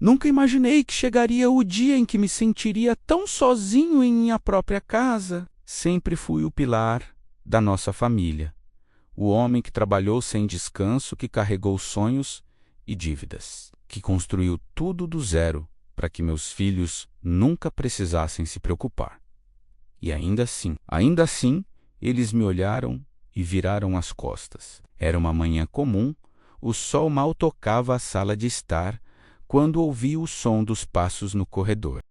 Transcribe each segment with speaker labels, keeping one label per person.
Speaker 1: Nunca imaginei que chegaria o dia em que me sentiria tão sozinho em minha própria casa. Sempre fui o pilar da nossa família. O homem que trabalhou sem descanso, que carregou sonhos e dívidas, que construiu tudo do zero para que meus filhos nunca precisassem se preocupar. E ainda assim, eles me olharam e viraram as costas. Era uma manhã comum, o sol mal tocava a sala de estar, quando ouvi o som dos passos no corredor.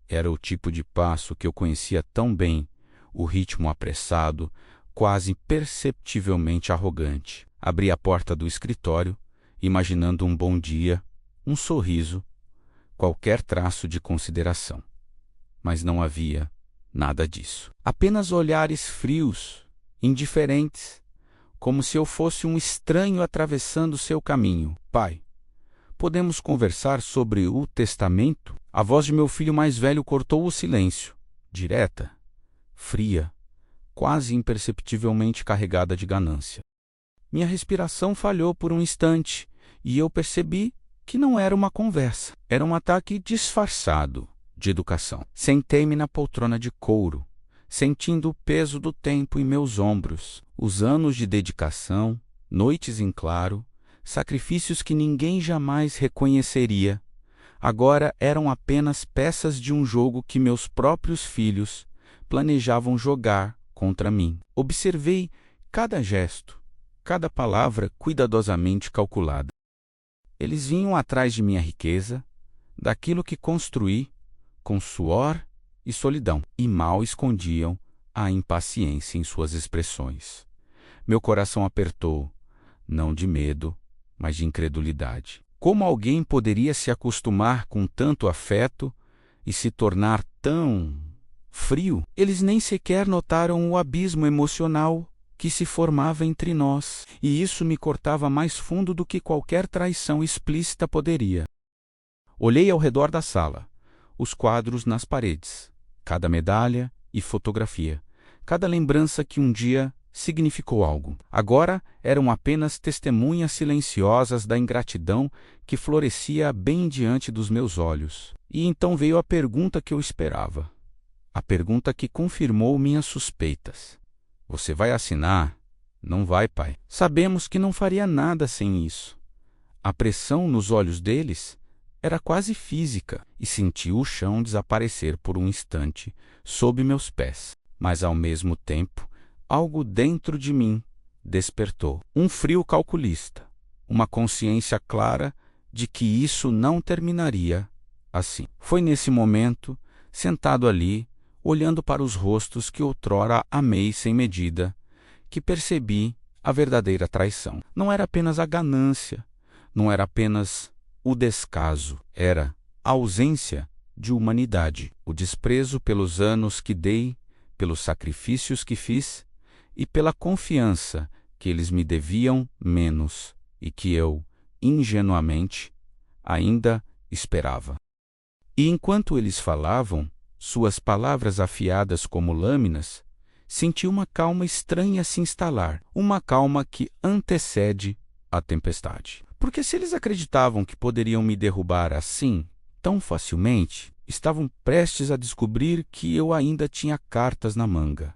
Speaker 1: Era o tipo de passo que eu conhecia tão bem, o ritmo apressado, quase perceptivelmente arrogante. Abri a porta do escritório, imaginando um bom dia, um sorriso, qualquer traço de consideração. Mas não havia nada disso. Apenas olhares frios, indiferentes, como se eu fosse um estranho atravessando seu caminho. Pai, podemos conversar sobre o testamento? A voz de meu filho mais velho cortou o silêncio, direta, fria, quase imperceptivelmente carregada de ganância. Minha respiração falhou por um instante e eu percebi que não era uma conversa. Era um ataque disfarçado de educação. Sentei-me na poltrona de couro, sentindo o peso do tempo em meus ombros, os anos de dedicação, noites em claro, sacrifícios que ninguém jamais reconheceria, agora eram apenas peças de um jogo que meus próprios filhos planejavam jogar contra mim. Observei cada gesto, cada palavra cuidadosamente calculada. Eles vinham atrás de minha riqueza, daquilo que construí com suor e solidão, e mal escondiam a impaciência em suas expressões. Meu coração apertou, não de medo, mas de incredulidade. Como alguém poderia se acostumar com tanto afeto e se tornar tão frio? Eles nem sequer notaram o abismo emocional que se formava entre nós, e isso me cortava mais fundo do que qualquer traição explícita poderia. Olhei ao redor da sala, os quadros nas paredes, cada medalha e fotografia, cada lembrança que um dia significou algo. Agora eram apenas testemunhas silenciosas da ingratidão que florescia bem diante dos meus olhos. E então veio a pergunta que eu esperava, a pergunta que confirmou minhas suspeitas. Você vai assinar? Não vai, pai. Sabemos que não faria nada sem isso. A pressão nos olhos deles era quase física e senti o chão desaparecer por um instante sob meus pés. Mas, ao mesmo tempo, algo dentro de mim despertou. Um frio calculista, uma consciência clara de que isso não terminaria assim. Foi nesse momento, sentado ali, olhando para os rostos que outrora amei sem medida, que percebi a verdadeira traição. Não era apenas a ganância, não era apenas o descaso, era a ausência de humanidade, o desprezo pelos anos que dei, pelos sacrifícios que fiz e pela confiança que eles me deviam menos e que eu, ingenuamente, ainda esperava. E enquanto eles falavam, suas palavras afiadas como lâminas, senti uma calma estranha se instalar, uma calma que antecede a tempestade. Porque se eles acreditavam que poderiam me derrubar assim, tão facilmente, estavam prestes a descobrir que eu ainda tinha cartas na manga.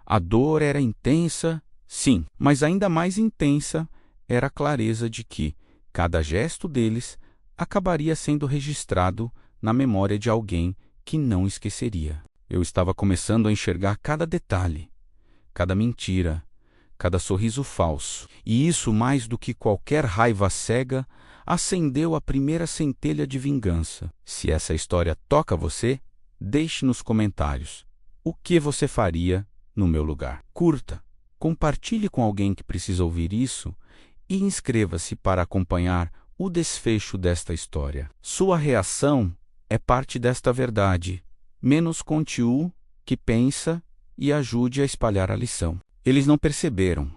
Speaker 1: A dor era intensa, sim, mas ainda mais intensa era a clareza de que cada gesto deles acabaria sendo registrado na memória de alguém que não esqueceria. Eu estava começando a enxergar cada detalhe, cada mentira, cada sorriso falso. E isso, mais do que qualquer raiva cega, acendeu a primeira centelha de vingança. Se essa história toca você, deixe nos comentários o que você faria no meu lugar. Curta, compartilhe com alguém que precisa ouvir isso e inscreva-se para acompanhar o desfecho desta história. Sua reação é parte desta verdade. Menos conte o que pensa e ajude a espalhar a lição. Eles não perceberam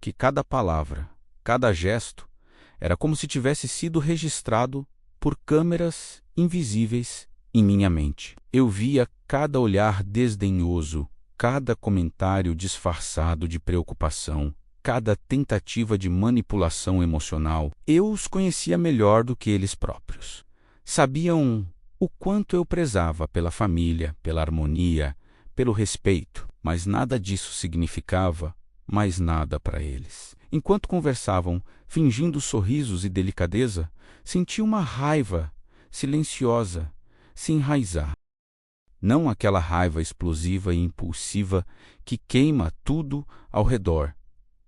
Speaker 1: que cada palavra, cada gesto, era como se tivesse sido registrado por câmeras invisíveis em minha mente. Eu via cada olhar desdenhoso, cada comentário disfarçado de preocupação, cada tentativa de manipulação emocional. Eu os conhecia melhor do que eles próprios. Sabiam o quanto eu prezava pela família, pela harmonia, pelo respeito, mas nada disso significava mais nada para eles. Enquanto conversavam, fingindo sorrisos e delicadeza, senti uma raiva silenciosa se enraizar. Não aquela raiva explosiva e impulsiva que queima tudo ao redor,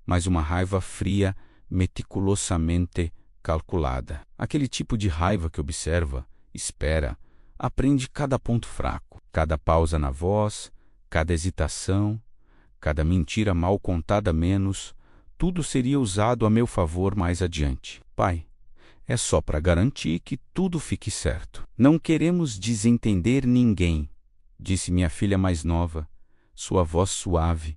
Speaker 1: mas uma raiva fria, meticulosamente calculada. Aquele tipo de raiva que observa, espera, aprende cada ponto fraco, cada pausa na voz, cada hesitação, cada mentira mal contada menos, tudo seria usado a meu favor mais adiante. Pai, é só para garantir que tudo fique certo. Não queremos desentender ninguém, disse minha filha mais nova, sua voz suave,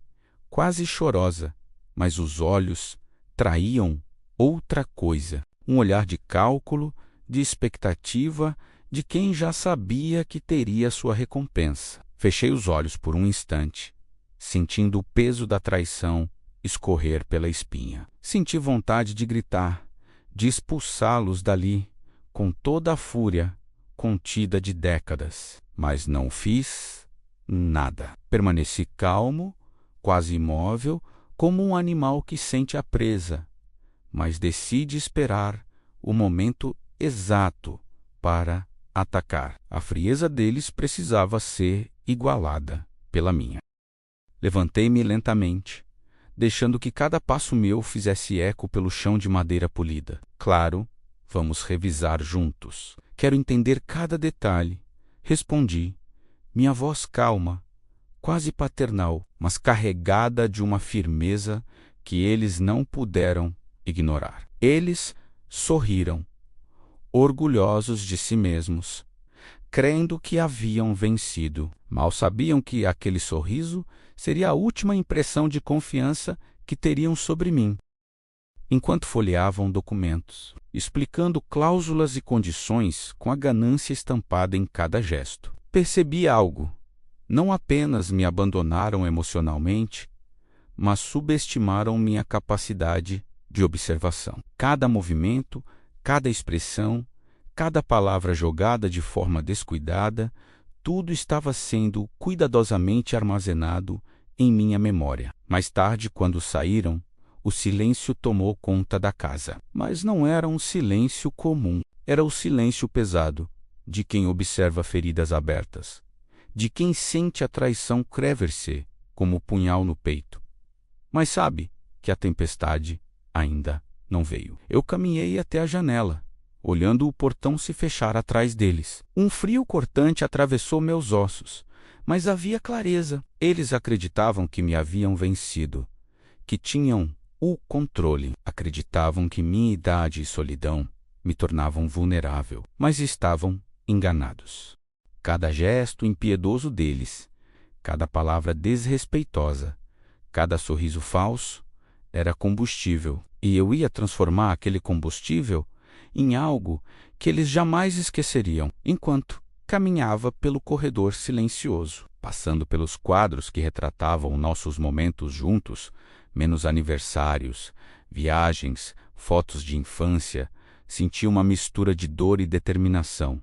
Speaker 1: quase chorosa, mas os olhos traíam outra coisa, um olhar de cálculo, de expectativa, de quem já sabia que teria sua recompensa. Fechei os olhos por um instante, sentindo o peso da traição escorrer pela espinha. Senti vontade de gritar, de expulsá-los dali, com toda a fúria contida de décadas. Mas não fiz nada. Permaneci calmo, quase imóvel, como um animal que sente a presa, mas decide esperar o momento exato para atacar. A frieza deles precisava ser igualada pela minha. Levantei-me lentamente, deixando que cada passo meu fizesse eco pelo chão de madeira polida. Claro, vamos revisar juntos. Quero entender cada detalhe. Respondi, minha voz calma, quase paternal, mas carregada de uma firmeza que eles não puderam ignorar. Eles sorriram, orgulhosos de si mesmos, crendo que haviam vencido. Mal sabiam que aquele sorriso seria a última impressão de confiança que teriam sobre mim. Enquanto folheavam documentos, explicando cláusulas e condições com a ganância estampada em cada gesto, percebi algo. Não apenas me abandonaram emocionalmente, mas subestimaram minha capacidade de observação. Cada movimento, cada expressão, cada palavra jogada de forma descuidada, tudo estava sendo cuidadosamente armazenado em minha memória. Mais tarde, quando saíram, o silêncio tomou conta da casa. Mas não era um silêncio comum. Era o silêncio pesado de quem observa feridas abertas, de quem sente a traição craver-se como punhal no peito, mas sabe que a tempestade ainda não veio. Eu caminhei até a janela, olhando o portão se fechar atrás deles. Um frio cortante atravessou meus ossos, mas havia clareza. Eles acreditavam que me haviam vencido, que tinham o controle. Acreditavam que minha idade e solidão me tornavam vulnerável, mas estavam enganados. Cada gesto impiedoso deles, cada palavra desrespeitosa, cada sorriso falso era combustível, e eu ia transformar aquele combustível em algo que eles jamais esqueceriam, enquanto caminhava pelo corredor silencioso, passando pelos quadros que retratavam nossos momentos juntos, menos aniversários, viagens, fotos de infância, senti uma mistura de dor e determinação.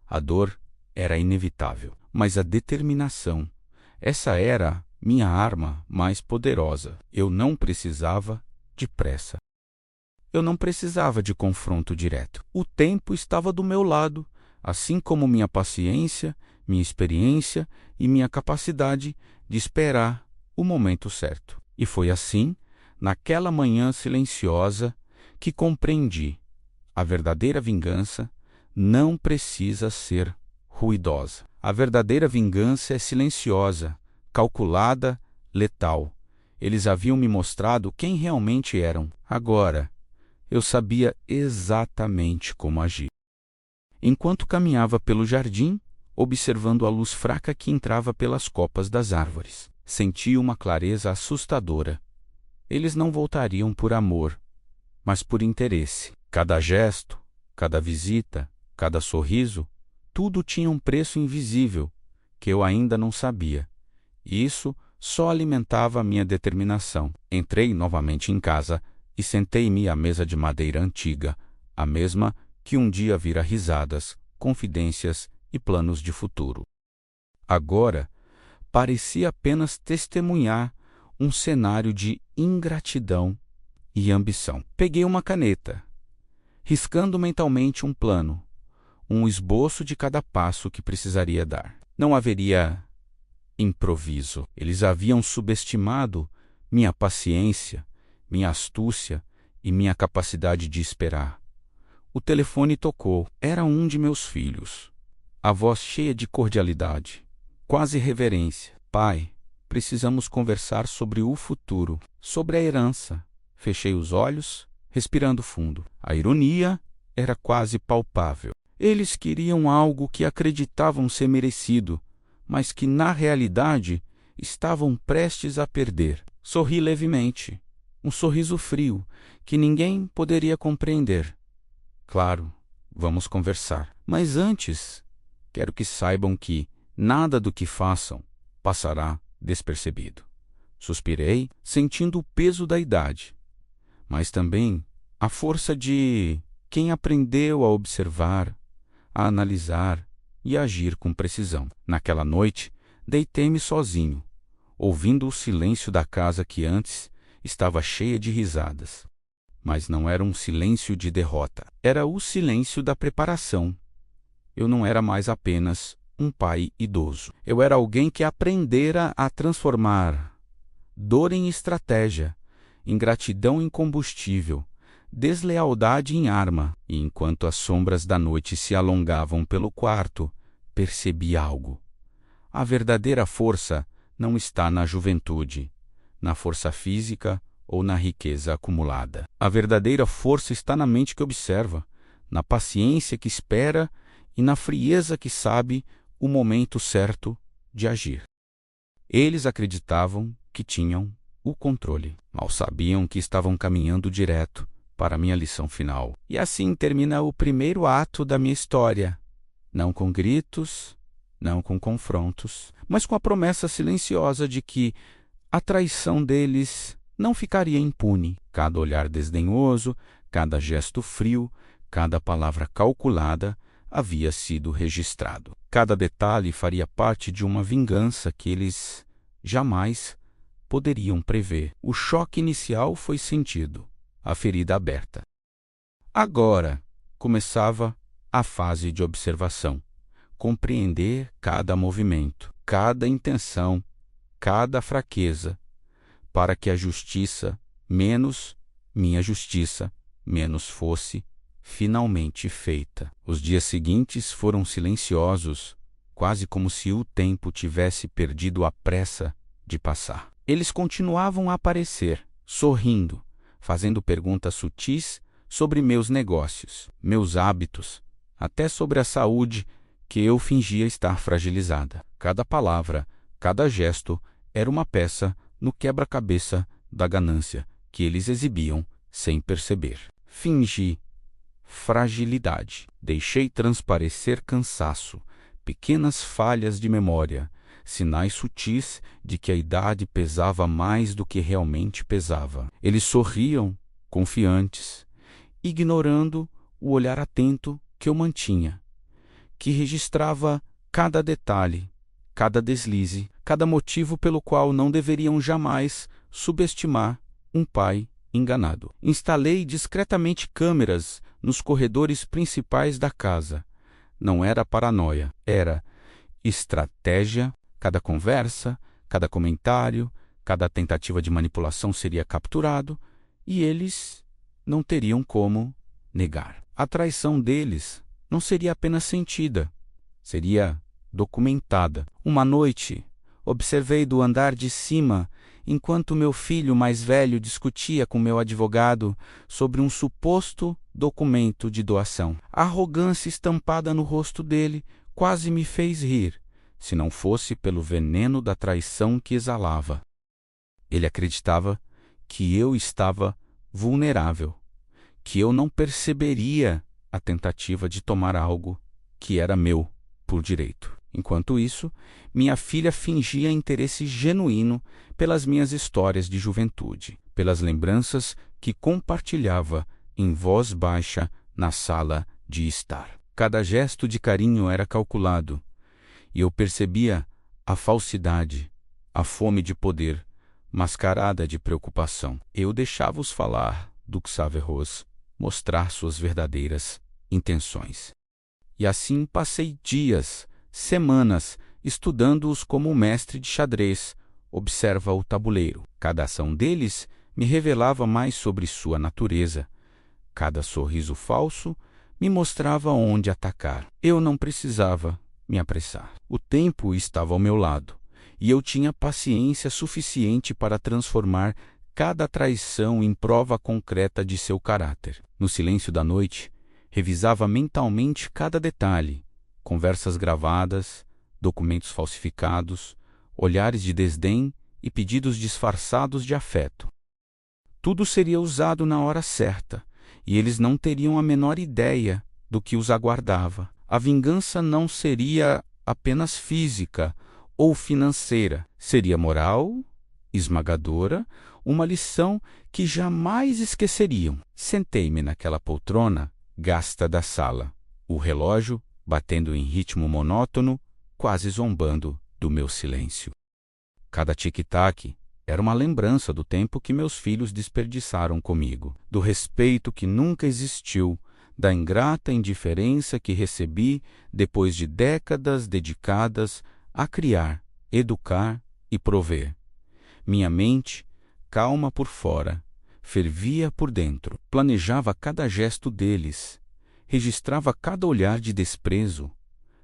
Speaker 1: A dor era inevitável, mas a determinação, essa era minha arma mais poderosa. Eu não precisava de pressa. Eu não precisava de confronto direto. O tempo estava do meu lado, assim como minha paciência, minha experiência e minha capacidade de esperar o momento certo. E foi assim, naquela manhã silenciosa, que compreendi: a verdadeira vingança não precisa ser ruidosa. A verdadeira vingança é silenciosa, calculada, letal. Eles haviam me mostrado quem realmente eram. Agora, eu sabia exatamente como agir. Enquanto caminhava pelo jardim, observando a luz fraca que entrava pelas copas das árvores, senti uma clareza assustadora. Eles não voltariam por amor, mas por interesse. Cada gesto, cada visita, cada sorriso, tudo tinha um preço invisível que eu ainda não sabia. E isso só alimentava a minha determinação. Entrei novamente em casa e sentei-me à mesa de madeira antiga, a mesma que um dia vira risadas confidências e planos de futuro. Agora, parecia apenas testemunhar um cenário de ingratidão e ambição. Peguei uma caneta, riscando mentalmente um plano, um esboço de cada passo que precisaria dar. Não haveria improviso. Eles haviam subestimado minha paciência, minha astúcia e minha capacidade de esperar. O telefone tocou. Era um de meus filhos. A voz cheia de cordialidade, quase reverência. Pai, precisamos conversar sobre o futuro, sobre a herança. Fechei os olhos, respirando fundo. A ironia era quase palpável. Eles queriam algo que acreditavam ser merecido, mas que, na realidade, estavam prestes a perder. Sorri levemente, um sorriso frio, que ninguém poderia compreender. Claro, vamos conversar. Mas antes, quero que saibam que nada do que façam passará despercebido. Suspirei, sentindo o peso da idade, mas também a força de quem aprendeu a observar, a analisar e agir com precisão. Naquela noite, deitei-me sozinho, ouvindo o silêncio da casa que antes estava cheia de risadas. Mas não era um silêncio de derrota. Era o silêncio da preparação. Eu não era mais apenas um pai idoso. Eu era alguém que aprendera a transformar dor em estratégia, ingratidão em combustível, deslealdade em arma. E enquanto as sombras da noite se alongavam pelo quarto, percebi algo. A verdadeira força não está na juventude, na força física ou na riqueza acumulada. A verdadeira força está na mente que observa, na paciência que espera e na frieza que sabe o momento certo de agir. Eles acreditavam que tinham o controle. Mal sabiam que estavam caminhando direto para a minha lição final. E assim termina o primeiro ato da minha história. Não com gritos, não com confrontos, mas com a promessa silenciosa de que a traição deles não ficaria impune. Cada olhar desdenhoso, cada gesto frio, cada palavra calculada havia sido registrado. Cada detalhe faria parte de uma vingança que eles jamais poderiam prever. O choque inicial foi sentido, a ferida aberta. Agora começava a fase de observação, compreender cada movimento, cada intenção, cada fraqueza, para que a justiça, menos minha justiça, menos fosse finalmente feita. Os dias seguintes foram silenciosos, quase como se o tempo tivesse perdido a pressa de passar. Eles continuavam a aparecer, sorrindo, fazendo perguntas sutis sobre meus negócios, meus hábitos, até sobre a saúde que eu fingia estar fragilizada. Cada palavra, cada gesto era uma peça no quebra-cabeça da ganância que eles exibiam sem perceber. Fingi fragilidade. Deixei transparecer cansaço, pequenas falhas de memória, sinais sutis de que a idade pesava mais do que realmente pesava. Eles sorriam, confiantes, ignorando o olhar atento que eu mantinha, que registrava cada detalhe, cada deslize, cada motivo pelo qual não deveriam jamais subestimar um pai enganado. Instalei discretamente câmeras nos corredores principais da casa. Não era paranoia, era estratégia. Cada conversa, cada comentário, cada tentativa de manipulação seria capturado e eles não teriam como negar. A traição deles não seria apenas sentida, seria documentada. Uma noite, observei do andar de cima enquanto meu filho mais velho discutia com meu advogado sobre um suposto documento de doação. A arrogância estampada no rosto dele quase me fez rir, se não fosse pelo veneno da traição que exalava. Ele acreditava que eu estava vulnerável, que eu não perceberia a tentativa de tomar algo que era meu por direito. Enquanto isso, minha filha fingia interesse genuíno pelas minhas histórias de juventude, pelas lembranças que compartilhava em voz baixa na sala de estar. Cada gesto de carinho era calculado, e eu percebia a falsidade, a fome de poder, mascarada de preocupação. Eu deixava-os falar do Xaverroz, mostrar suas verdadeiras intenções. E assim passei dias, semanas, estudando-os como um mestre de xadrez observa o tabuleiro. Cada ação deles me revelava mais sobre sua natureza. Cada sorriso falso me mostrava onde atacar. Eu não precisava me apressar. O tempo estava ao meu lado, e eu tinha paciência suficiente para transformar cada traição em prova concreta de seu caráter. No silêncio da noite, revisava mentalmente cada detalhe, conversas gravadas, documentos falsificados, olhares de desdém e pedidos disfarçados de afeto. Tudo seria usado na hora certa, e eles não teriam a menor ideia do que os aguardava. A vingança não seria apenas física ou financeira, seria moral, esmagadora, uma lição que jamais esqueceriam. Sentei-me naquela poltrona gasta da sala, o relógio batendo em ritmo monótono, quase zombando do meu silêncio. Cada tic-tac era uma lembrança do tempo que meus filhos desperdiçaram comigo, do respeito que nunca existiu, da ingrata indiferença que recebi depois de décadas dedicadas a criar, educar e prover. Minha mente, calma por fora, fervia por dentro. Planejava cada gesto deles, registrava cada olhar de desprezo,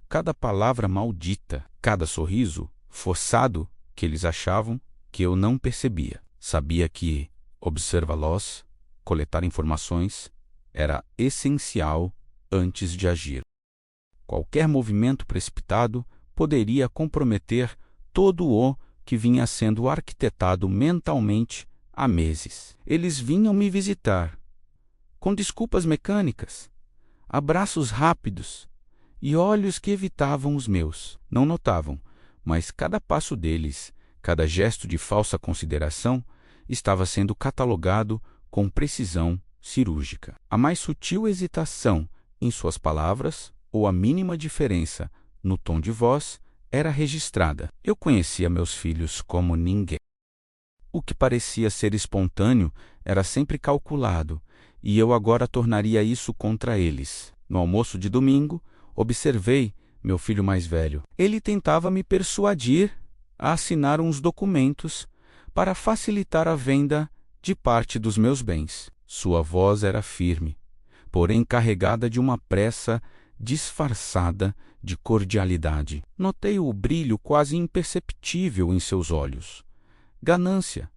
Speaker 1: cada palavra maldita, cada sorriso forçado que eles achavam que eu não percebia. Sabia que observá-los, coletar informações, era essencial antes de agir. Qualquer movimento precipitado poderia comprometer todo o que vinha sendo arquitetado mentalmente há meses. Eles vinham me visitar, com desculpas mecânicas, abraços rápidos e olhos que evitavam os meus. Não notavam, mas cada passo deles, cada gesto de falsa consideração, estava sendo catalogado com precisão cirúrgica. A mais sutil hesitação em suas palavras ou a mínima diferença no tom de voz era registrada. Eu conhecia meus filhos como ninguém. O que parecia ser espontâneo era sempre calculado, e eu agora tornaria isso contra eles. No almoço de domingo, observei meu filho mais velho. Ele tentava me persuadir a assinar uns documentos para facilitar a venda de parte dos meus bens. Sua voz era firme, porém carregada de uma pressa disfarçada de cordialidade. Notei o brilho quase imperceptível em seus olhos. Ganância.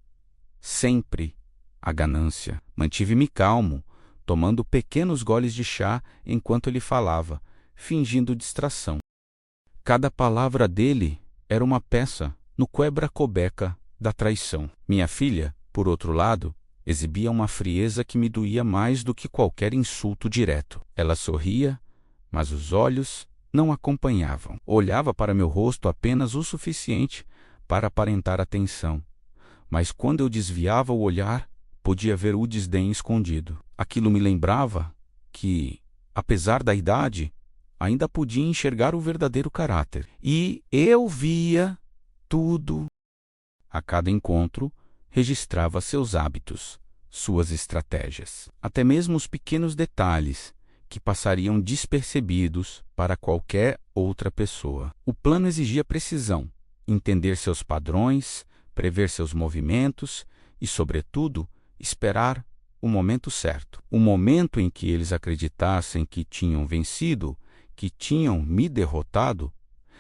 Speaker 1: Sempre a ganância. Mantive-me calmo, tomando pequenos goles de chá enquanto ele falava, fingindo distração. Cada palavra dele era uma peça no quebra-cobeca da traição. Minha filha, por outro lado, exibia uma frieza que me doía mais do que qualquer insulto direto. Ela sorria, mas os olhos não acompanhavam. Olhava para meu rosto apenas o suficiente para aparentar atenção, mas quando eu desviava o olhar, podia ver o desdém escondido. Aquilo me lembrava que, apesar da idade, ainda podia enxergar o verdadeiro caráter. E eu via tudo. A cada encontro, registrava seus hábitos, suas estratégias, até mesmo os pequenos detalhes que passariam despercebidos para qualquer outra pessoa. O plano exigia precisão, entender seus padrões, prever seus movimentos e, sobretudo, esperar o momento certo. O momento em que eles acreditassem que tinham vencido, que tinham me derrotado,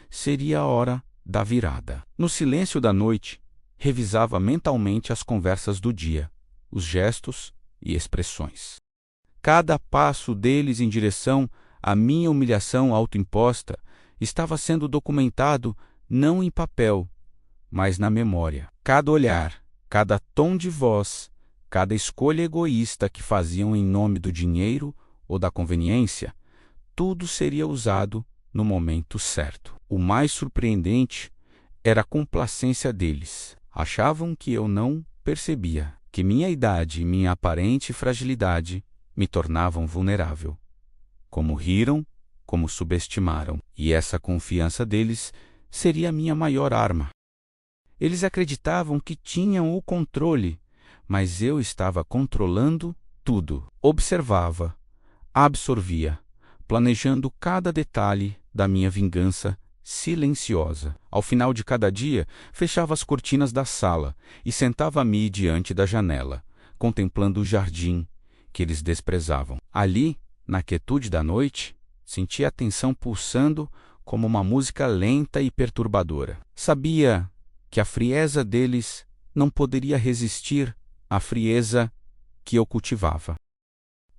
Speaker 1: seria a hora da virada. No silêncio da noite, revisava mentalmente as conversas do dia, os gestos e expressões. Cada passo deles em direção à minha humilhação autoimposta estava sendo documentado não em papel, mas na memória. Cada olhar, cada tom de voz, cada escolha egoísta que faziam em nome do dinheiro ou da conveniência, tudo seria usado no momento certo. O mais surpreendente era a complacência deles. Achavam que eu não percebia, que minha idade e minha aparente fragilidade me tornavam vulnerável. Como riram como subestimaram, e essa confiança deles seria a minha maior arma. Eles acreditavam que tinham o controle, mas eu estava controlando tudo. Observava, absorvia, planejando cada detalhe da minha vingança silenciosa. Ao final de cada dia, fechava as cortinas da sala e sentava-me diante da janela, contemplando o jardim que eles desprezavam. Ali, na quietude da noite, sentia a tensão pulsando como uma música lenta e perturbadora. Sabia que a frieza deles não poderia resistir à frieza que eu cultivava.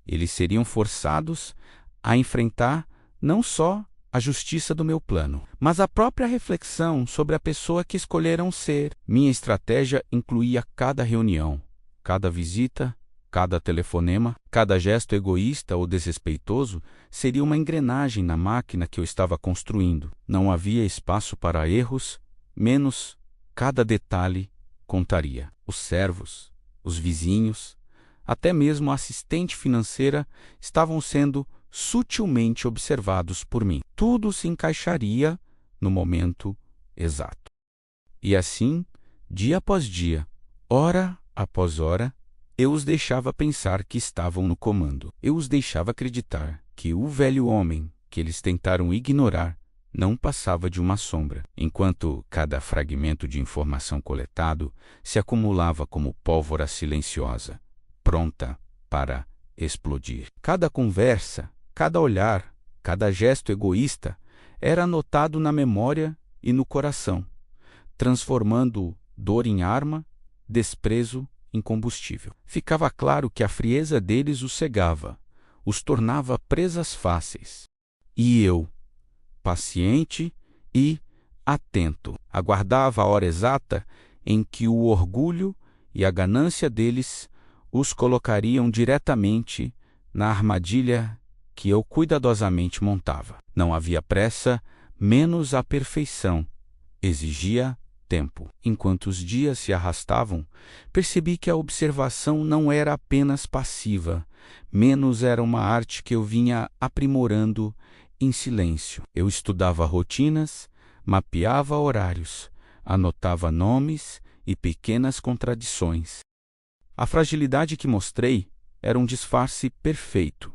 Speaker 1: Eles seriam forçados a enfrentar não só a justiça do meu plano, mas a própria reflexão sobre a pessoa que escolheram ser. Minha estratégia incluía cada reunião, cada visita, cada telefonema, cada gesto egoísta ou desrespeitoso seria uma engrenagem na máquina que eu estava construindo. Não havia espaço para erros, menos cada detalhe contaria. Os servos, os vizinhos, até mesmo a assistente financeira estavam sendo sutilmente observados por mim. Tudo se encaixaria no momento exato. E assim, dia após dia, hora após hora, eu os deixava pensar que estavam no comando. Eu os deixava acreditar que o velho homem que eles tentaram ignorar não passava de uma sombra, enquanto cada fragmento de informação coletado se acumulava como pólvora silenciosa, pronta para explodir. Cada conversa, cada olhar, cada gesto egoísta era anotado na memória e no coração, transformando dor em arma, desprezo em combustível. Ficava claro que a frieza deles os cegava, os tornava presas fáceis. E eu, paciente e atento, aguardava a hora exata em que o orgulho e a ganância deles os colocariam diretamente na armadilha que eu cuidadosamente montava. Não havia pressa, menos a perfeição. Exigia tempo. Enquanto os dias se arrastavam, percebi que a observação não era apenas passiva, menos era uma arte que eu vinha aprimorando em silêncio. Eu estudava rotinas, mapeava horários, anotava nomes e pequenas contradições. A fragilidade que mostrei era um disfarce perfeito.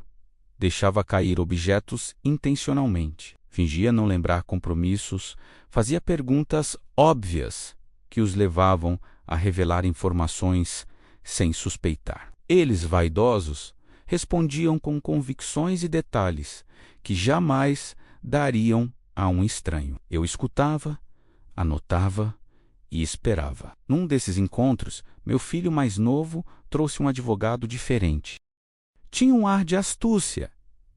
Speaker 1: Deixava cair objetos intencionalmente. Fingia não lembrar compromissos, fazia perguntas óbvias que os levavam a revelar informações sem suspeitar. Eles, vaidosos, respondiam com convicções e detalhes que jamais dariam a um estranho. Eu escutava, anotava e esperava. Num desses encontros, meu filho mais novo trouxe um advogado diferente. Tinha um ar de astúcia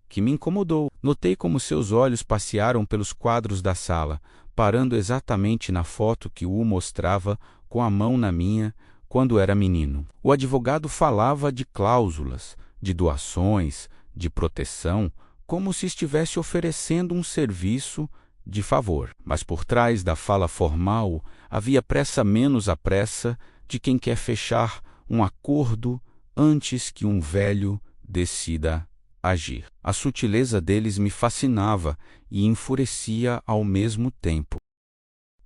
Speaker 1: que me incomodou. Notei como seus olhos passearam pelos quadros da sala, parando exatamente na foto que o mostrava com a mão na minha quando era menino. O advogado falava de cláusulas, de doações, de proteção, como se estivesse oferecendo um serviço de favor. Mas por trás da fala formal havia pressa menos a pressa de quem quer fechar um acordo antes que um velho decida agir. A sutileza deles me fascinava e enfurecia ao mesmo tempo.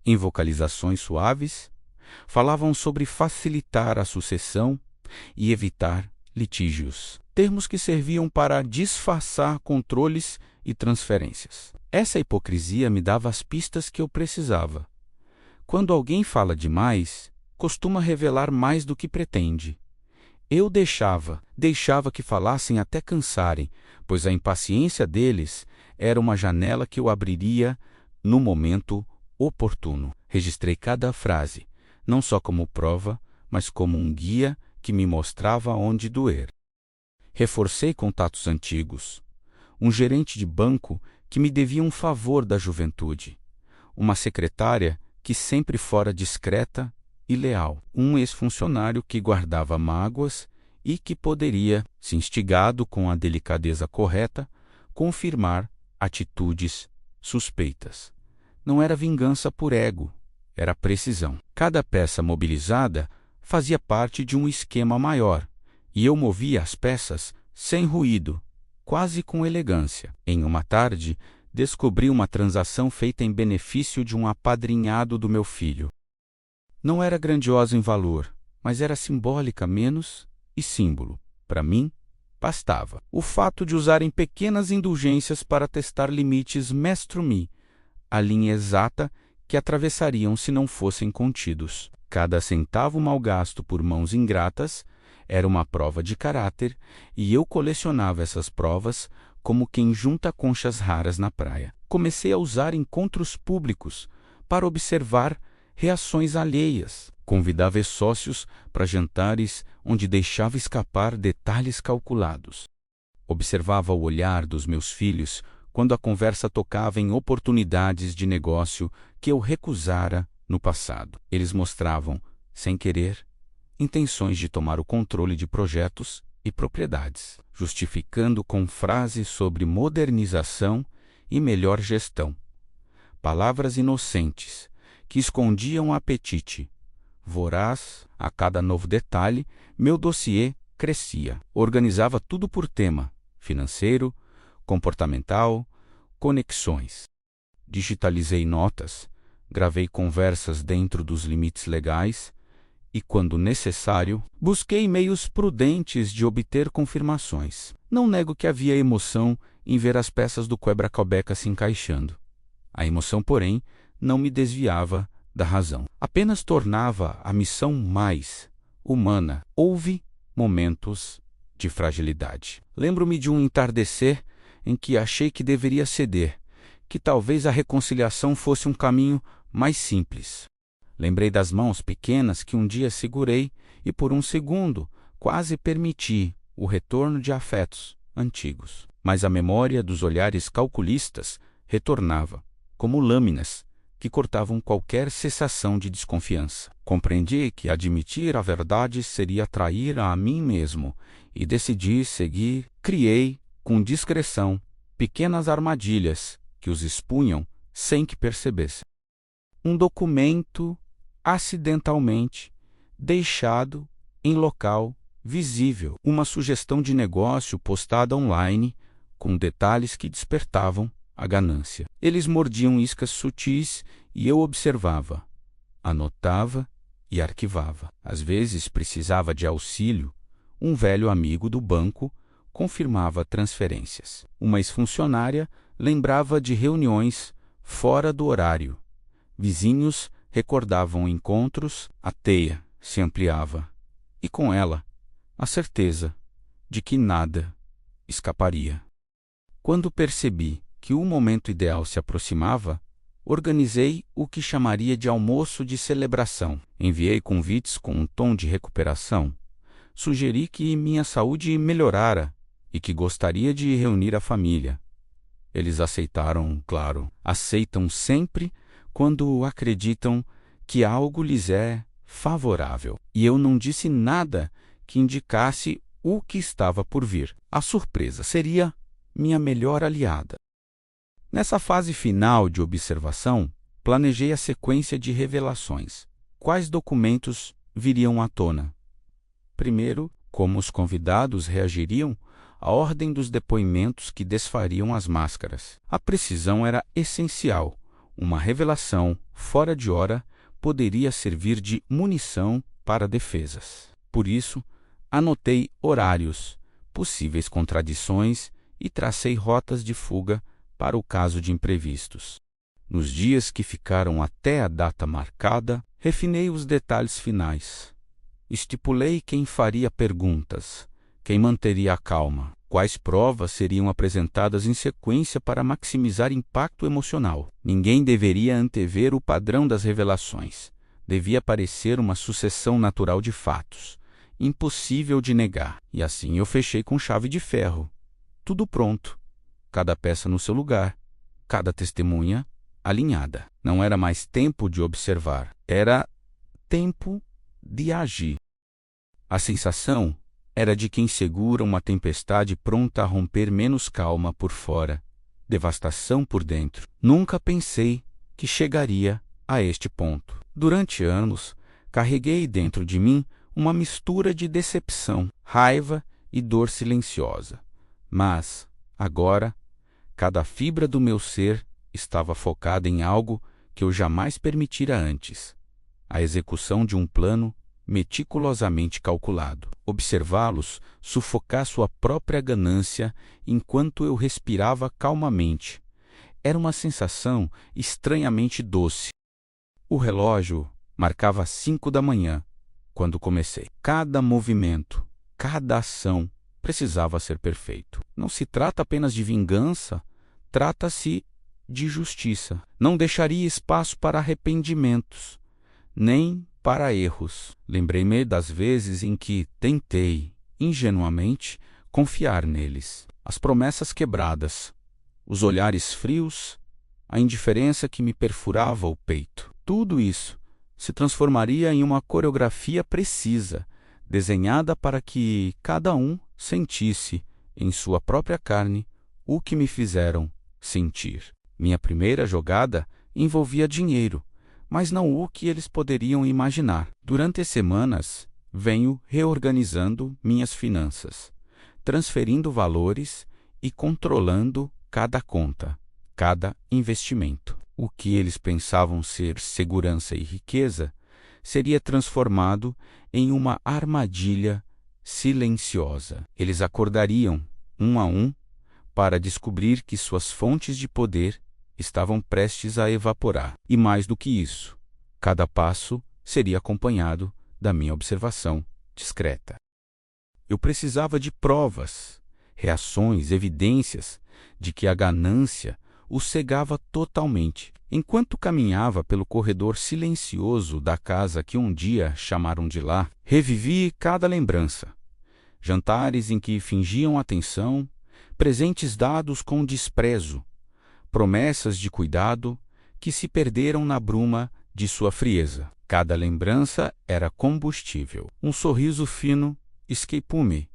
Speaker 1: Em vocalizações suaves, falavam sobre facilitar a sucessão e evitar litígios, termos que serviam para disfarçar controles e transferências. Essa hipocrisia me dava as pistas que eu precisava. Quando alguém fala demais, costuma revelar mais do que pretende. Eu deixava que falassem até cansarem, pois a impaciência deles era uma janela que eu abriria no momento oportuno. Registrei cada frase, não só como prova, mas como um guia que me mostrava onde doer. Reforcei contatos antigos. Um gerente de banco que me devia um favor da juventude. Uma secretária que sempre fora discreta e leal. Um ex-funcionário que guardava mágoas e que poderia, se instigado com a delicadeza correta, confirmar atitudes suspeitas. Não era vingança por ego, era precisão. Cada peça mobilizada fazia parte de um esquema maior, e eu movia as peças sem ruído, quase com elegância. Em uma tarde, descobri uma transação feita em benefício de um apadrinhado do meu filho. Não era grandiosa em valor, mas era simbólica menos e símbolo. Para mim, bastava. O fato de usarem pequenas indulgências para testar limites mestro-mi, a linha exata que atravessariam se não fossem contidos. Cada centavo mal gasto por mãos ingratas era uma prova de caráter, e eu colecionava essas provas como quem junta conchas raras na praia. Comecei a usar encontros públicos para observar reações alheias. Convidava ex-sócios para jantares onde deixava escapar detalhes calculados. Observava o olhar dos meus filhos quando a conversa tocava em oportunidades de negócio que eu recusara no passado. Eles mostravam, sem querer, intenções de tomar o controle de projetos e propriedades, justificando com frases sobre modernização e melhor gestão. Palavras inocentes que escondiam apetite. Voraz, a cada novo detalhe, meu dossiê crescia. Organizava tudo por tema: financeiro, comportamental, conexões. Digitalizei notas, gravei conversas dentro dos limites legais e, quando necessário, busquei meios prudentes de obter confirmações. Não nego que havia emoção em ver as peças do quebra-cabeça se encaixando. A emoção, porém, não me desviava da razão. Apenas tornava a missão mais humana. Houve momentos de fragilidade. Lembro-me de um entardecer em que achei que deveria ceder, que talvez a reconciliação fosse um caminho mais simples. Lembrei das mãos pequenas que um dia segurei e, por um segundo, quase permiti o retorno de afetos antigos. Mas a memória dos olhares calculistas retornava, como lâminas que cortavam qualquer cessação de desconfiança. Compreendi que admitir a verdade seria trair a mim mesmo e decidi seguir. Criei, com discrição, pequenas armadilhas que os expunham sem que percebessem. Um documento acidentalmente deixado em local visível, uma sugestão de negócio postada online com detalhes que despertavam a ganância. Eles mordiam iscas sutis e eu observava, anotava e arquivava. Às vezes precisava de auxílio. Um velho amigo do banco confirmava transferências. Uma ex-funcionária lembrava de reuniões fora do horário. Vizinhos recordavam encontros, a teia se ampliava, e com ela, a certeza de que nada escaparia. Quando percebi que o momento ideal se aproximava, organizei o que chamaria de almoço de celebração. Enviei convites com um tom de recuperação. Sugeri que minha saúde melhorara e que gostaria de reunir a família. Eles aceitaram, claro. Aceitam sempre quando acreditam que algo lhes é favorável. E eu não disse nada que indicasse o que estava por vir. A surpresa seria minha melhor aliada. Nessa fase final de observação, planejei a sequência de revelações. Quais documentos viriam à tona? Primeiro, como os convidados reagiriam à ordem dos depoimentos que desfariam as máscaras. A precisão era essencial. Uma revelação fora de hora poderia servir de munição para defesas. Por isso, anotei horários, possíveis contradições e tracei rotas de fuga para o caso de imprevistos. Nos dias que ficaram até a data marcada, refinei os detalhes finais. Estipulei quem faria perguntas, quem manteria a calma, quais provas seriam apresentadas em sequência para maximizar impacto emocional. Ninguém deveria antever o padrão das revelações. Devia parecer uma sucessão natural de fatos, impossível de negar. E assim eu fechei com chave de ferro. Tudo pronto, cada peça no seu lugar, cada testemunha alinhada. Não era mais tempo de observar, era tempo de agir. A sensação era de quem segura uma tempestade pronta a romper menos calma por fora, devastação por dentro. Nunca pensei que chegaria a este ponto. Durante anos, carreguei dentro de mim uma mistura de decepção, raiva e dor silenciosa. Mas, Agora, cada fibra do meu ser estava focada em algo que eu jamais permitira antes: a execução de um plano meticulosamente calculado. Observá-los sufocar sua própria ganância enquanto eu respirava calmamente era uma sensação estranhamente doce. O relógio marcava 5 da manhã quando comecei. Cada movimento, cada ação precisava ser perfeito. Não se trata apenas de vingança, trata-se de justiça. Não deixaria espaço para arrependimentos, nem para erros. Lembrei-me das vezes em que tentei, ingenuamente, confiar neles. As promessas quebradas, os olhares frios, a indiferença que me perfurava o peito. Tudo isso se transformaria em uma coreografia precisa, desenhada para que cada um sentisse em sua própria carne o que me fizeram sentir. Minha primeira jogada envolvia dinheiro, mas não o que eles poderiam imaginar. Durante semanas, venho reorganizando minhas finanças, transferindo valores e controlando cada conta, cada investimento. O que eles pensavam ser segurança e riqueza seria transformado em uma armadilha silenciosa. Eles acordariam, um a um, para descobrir que suas fontes de poder estavam prestes a evaporar. E mais do que isso, cada passo seria acompanhado da minha observação discreta. Eu precisava de provas, reações, evidências de que a ganância o cegava totalmente. Enquanto caminhava pelo corredor silencioso da casa que um dia chamaram de lar, revivi cada lembrança. Jantares em que fingiam atenção, presentes dados com desprezo, promessas de cuidado que se perderam na bruma de sua frieza. Cada lembrança era combustível. Um sorriso fino escapou-me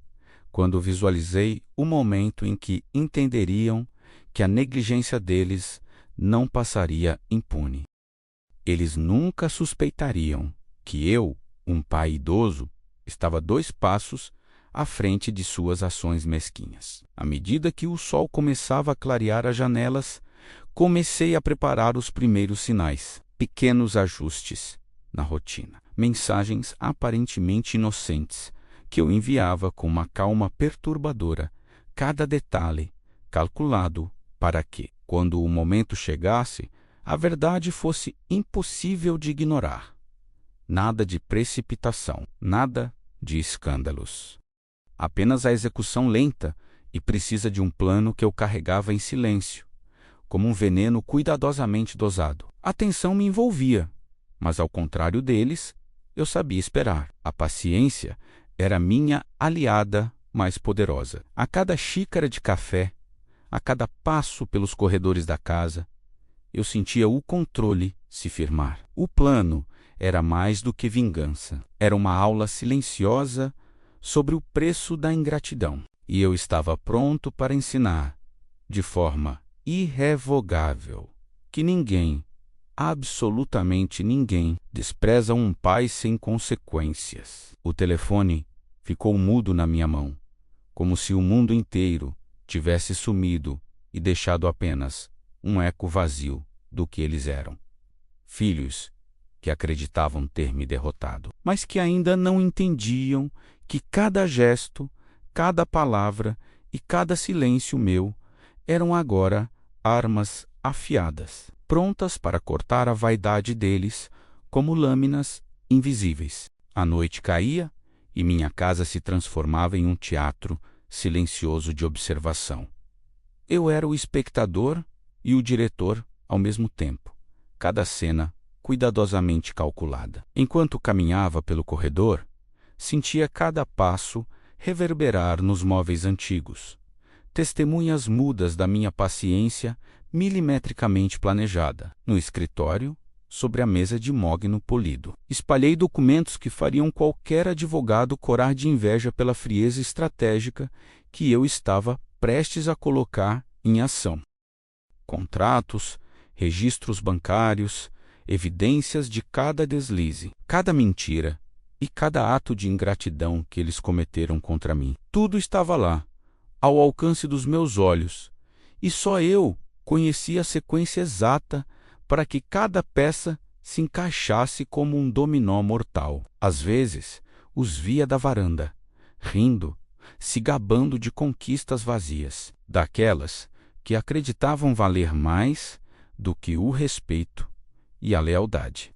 Speaker 1: quando visualizei o momento em que entenderiam que a negligência deles não passaria impune. Eles nunca suspeitariam que eu, um pai idoso, estava 2 passos à frente de suas ações mesquinhas. À medida que o sol começava a clarear as janelas, comecei a preparar os primeiros sinais, pequenos ajustes na rotina, mensagens aparentemente inocentes que eu enviava com uma calma perturbadora, cada detalhe calculado para que, quando o momento chegasse, a verdade fosse impossível de ignorar. Nada de precipitação, nada de escândalos. Apenas a execução lenta e precisa de um plano que eu carregava em silêncio, como um veneno cuidadosamente dosado. A tensão me envolvia, mas ao contrário deles, eu sabia esperar. A paciência era minha aliada mais poderosa. A cada xícara de café, a cada passo pelos corredores da casa, eu sentia o controle se firmar. O plano era mais do que vingança. Era uma aula silenciosa sobre o preço da ingratidão. E eu estava pronto para ensinar, de forma irrevogável, que ninguém, absolutamente ninguém, despreza um pai sem consequências. O telefone ficou mudo na minha mão, como se o mundo inteiro tivesse sumido e deixado apenas um eco vazio do que eles eram. Filhos que acreditavam ter me derrotado, mas que ainda não entendiam que cada gesto, cada palavra e cada silêncio meu eram agora armas afiadas, prontas para cortar a vaidade deles como lâminas invisíveis. A noite caía e minha casa se transformava em um teatro silencioso de observação. Eu era o espectador e o diretor ao mesmo tempo, cada cena cuidadosamente calculada. Enquanto caminhava pelo corredor, sentia cada passo reverberar nos móveis antigos, testemunhas mudas da minha paciência milimetricamente planejada. No escritório, sobre a mesa de mogno polido, espalhei documentos que fariam qualquer advogado corar de inveja pela frieza estratégica que eu estava prestes a colocar em ação. Contratos, registros bancários, evidências de cada deslize, cada mentira e cada ato de ingratidão que eles cometeram contra mim. Tudo estava lá, ao alcance dos meus olhos, e só eu conhecia a sequência exata para que cada peça se encaixasse como um dominó mortal. Às vezes, os via da varanda, rindo, se gabando de conquistas vazias, daquelas que acreditavam valer mais do que o respeito e a lealdade.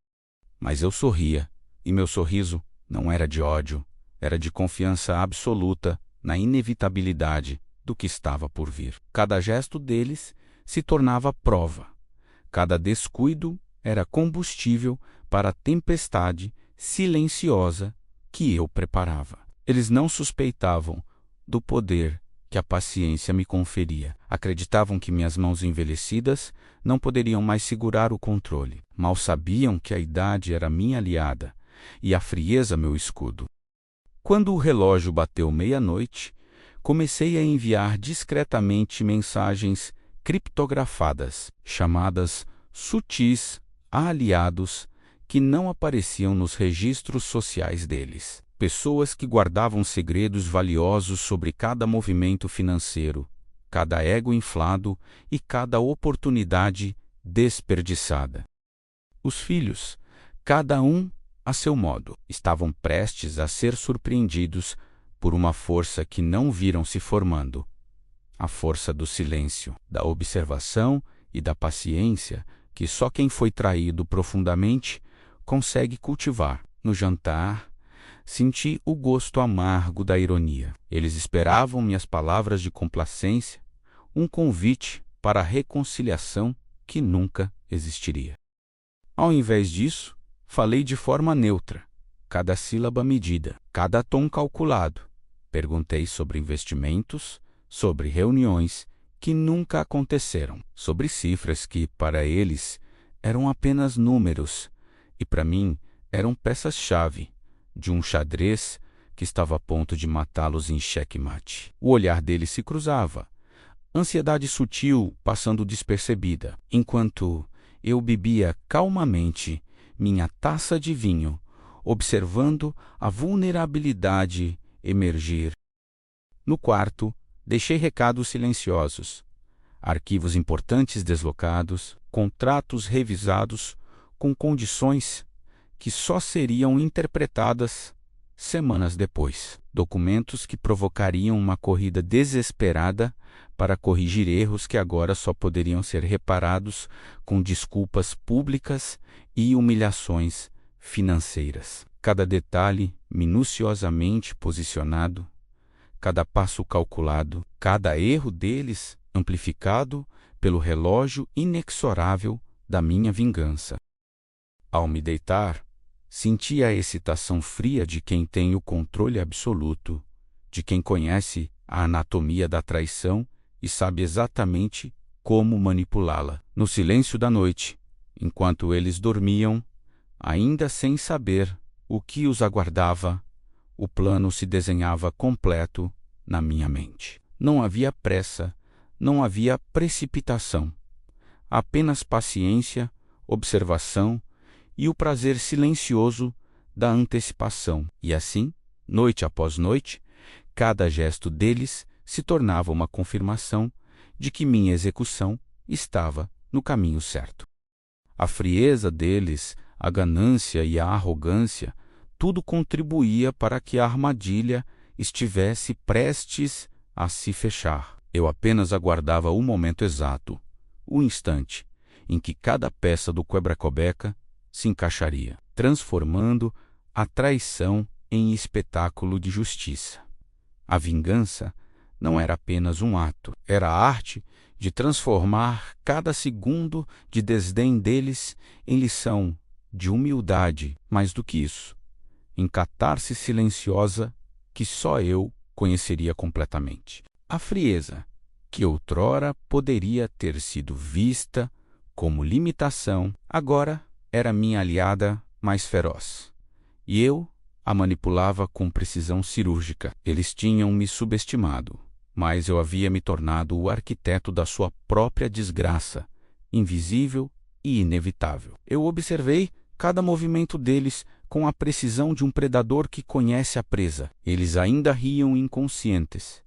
Speaker 1: Mas eu sorria, e meu sorriso não era de ódio, era de confiança absoluta na inevitabilidade do que estava por vir. Cada gesto deles se tornava prova. Cada descuido era combustível para a tempestade silenciosa que eu preparava. Eles não suspeitavam do poder que a paciência me conferia. Acreditavam que minhas mãos envelhecidas não poderiam mais segurar o controle. Mal sabiam que a idade era minha aliada e a frieza meu escudo. Quando o relógio bateu meia-noite, comecei a enviar discretamente mensagens criptografadas, chamadas sutis, a aliados que não apareciam nos registros sociais deles. Pessoas que guardavam segredos valiosos sobre cada movimento financeiro, cada ego inflado e cada oportunidade desperdiçada. Os filhos, cada um a seu modo, estavam prestes a ser surpreendidos por uma força que não viram se formando. A força do silêncio, da observação e da paciência que só quem foi traído profundamente consegue cultivar. No jantar, senti o gosto amargo da ironia. Eles esperavam minhas palavras de complacência, um convite para a reconciliação que nunca existiria. Ao invés disso, falei de forma neutra, cada sílaba medida, cada tom calculado. Perguntei sobre investimentos, sobre reuniões que nunca aconteceram, sobre cifras que, para eles, eram apenas números e, para mim, eram peças-chave de um xadrez que estava a ponto de matá-los em xeque-mate. O olhar deles se cruzava, ansiedade sutil passando despercebida, enquanto eu bebia calmamente minha taça de vinho, observando a vulnerabilidade emergir. No quarto, deixei recados silenciosos, arquivos importantes deslocados, contratos revisados com condições que só seriam interpretadas semanas depois. Documentos que provocariam uma corrida desesperada para corrigir erros que agora só poderiam ser reparados com desculpas públicas e humilhações financeiras. Cada detalhe minuciosamente posicionado, cada passo calculado, cada erro deles amplificado pelo relógio inexorável da minha vingança. Ao me deitar, senti a excitação fria de quem tem o controle absoluto, de quem conhece a anatomia da traição e sabe exatamente como manipulá-la. No silêncio da noite, enquanto eles dormiam, ainda sem saber o que os aguardava, o plano se desenhava completo na minha mente. Não havia pressa, não havia precipitação, apenas paciência, observação e o prazer silencioso da antecipação. E assim, noite após noite, cada gesto deles se tornava uma confirmação de que minha execução estava no caminho certo. A frieza deles, a ganância e a arrogância, tudo contribuía para que a armadilha estivesse prestes a se fechar. Eu apenas aguardava o momento exato, o instante em que cada peça do quebra-cobeca se encaixaria, transformando a traição em espetáculo de justiça. A vingança não era apenas um ato, era a arte de transformar cada segundo de desdém deles em lição de humildade, mais do que isso, em catarse silenciosa que só eu conheceria completamente. A frieza, que outrora poderia ter sido vista como limitação, agora era minha aliada mais feroz. E eu a manipulava com precisão cirúrgica. Eles tinham me subestimado, mas eu havia me tornado o arquiteto da sua própria desgraça, invisível e inevitável. Eu observei cada movimento deles com a precisão de um predador que conhece a presa. Eles ainda riam inconscientes,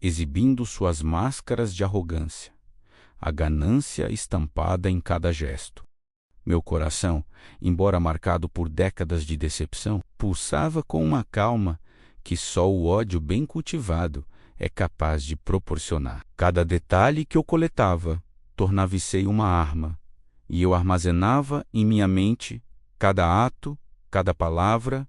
Speaker 1: exibindo suas máscaras de arrogância, a ganância estampada em cada gesto. Meu coração, embora marcado por décadas de decepção, pulsava com uma calma que só o ódio bem cultivado é capaz de proporcionar. Cada detalhe que eu coletava tornava-se uma arma, e eu armazenava em minha mente cada ato, cada palavra,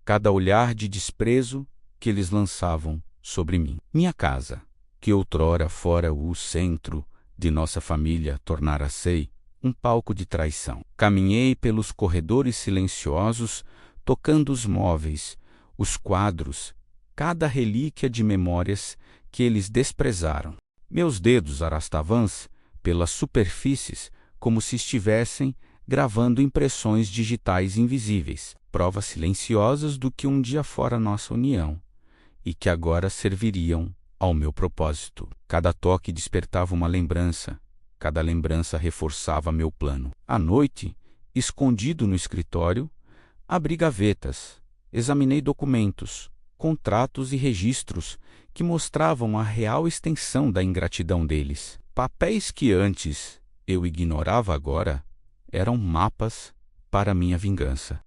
Speaker 1: cada olhar de desprezo que eles lançavam sobre mim. Minha casa, que outrora fora o centro de nossa família, tornara-se um palco de traição. Caminhei pelos corredores silenciosos, tocando os móveis, os quadros, cada relíquia de memórias que eles desprezaram. Meus dedos arastavam pelas superfícies como se estivessem gravando impressões digitais invisíveis, provas silenciosas do que um dia fora nossa união e que agora serviriam ao meu propósito. Cada toque despertava uma lembrança, cada lembrança reforçava meu plano. À noite, escondido no escritório, abri gavetas, examinei documentos, contratos e registros que mostravam a real extensão da ingratidão deles. Papéis que antes eu ignorava agora eram mapas para minha vingança.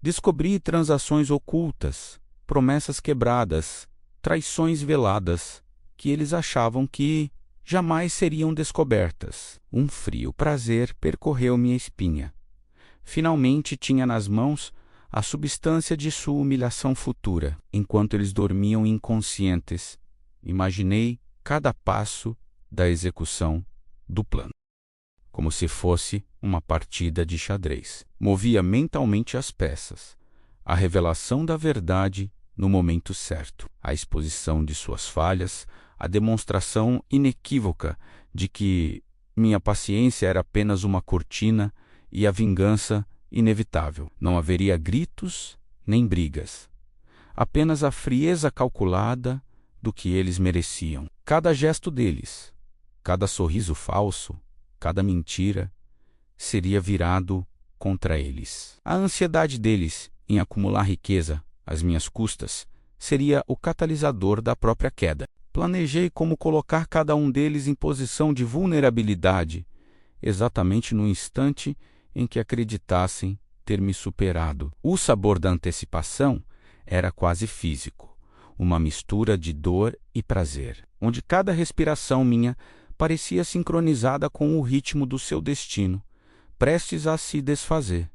Speaker 1: Descobri transações ocultas, promessas quebradas, traições veladas, que eles achavam que jamais seriam descobertas. Um frio prazer percorreu minha espinha. Finalmente tinha nas mãos a substância de sua humilhação futura. Enquanto eles dormiam inconscientes, imaginei cada passo da execução do plano, como se fosse uma partida de xadrez. Movia mentalmente as peças, a revelação da verdade no momento certo, a exposição de suas falhas, a demonstração inequívoca de que minha paciência era apenas uma cortina e a vingança inevitável. Não haveria gritos nem brigas, apenas a frieza calculada do que eles mereciam. Cada gesto deles, cada sorriso falso, cada mentira seria virado contra eles. A ansiedade deles em acumular riqueza às minhas custas seria o catalisador da própria queda. Planejei como colocar cada um deles em posição de vulnerabilidade, exatamente no instante em que acreditassem ter me superado. O sabor da antecipação era quase físico, uma mistura de dor e prazer, onde cada respiração minha parecia sincronizada com o ritmo do seu destino, prestes a se desfazer.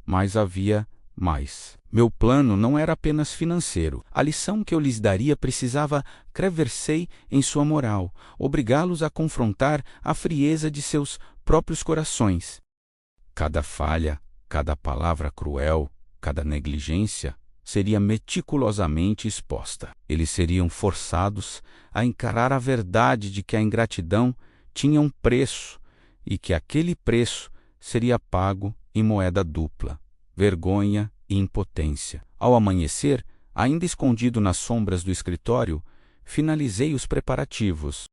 Speaker 1: Mas havia mais. Meu plano não era apenas financeiro. A lição que eu lhes daria precisava crer-se em sua moral, obrigá-los a confrontar a frieza de seus próprios corações. Cada falha, cada palavra cruel, cada negligência seria meticulosamente exposta. Eles seriam forçados a encarar a verdade de que a ingratidão tinha um preço e que aquele preço seria pago em moeda dupla, vergonha e impotência. Ao amanhecer, ainda escondido nas sombras do escritório, finalizei os preparativos.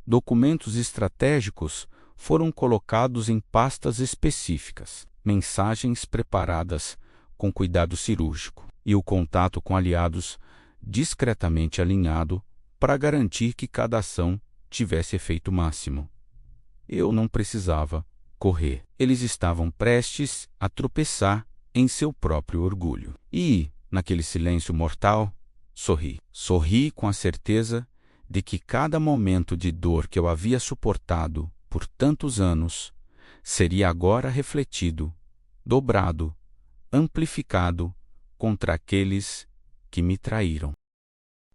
Speaker 1: Documentos estratégicos foram colocados em pastas específicas, mensagens preparadas com cuidado cirúrgico e o contato com aliados discretamente alinhado para garantir que cada ação tivesse efeito máximo. Eu não precisava correr. Eles estavam prestes a tropeçar em seu próprio orgulho. E, naquele silêncio mortal, sorri. Sorri com a certeza de que cada momento de dor que eu havia suportado por tantos anos seria agora refletido, dobrado, amplificado contra aqueles que me traíram.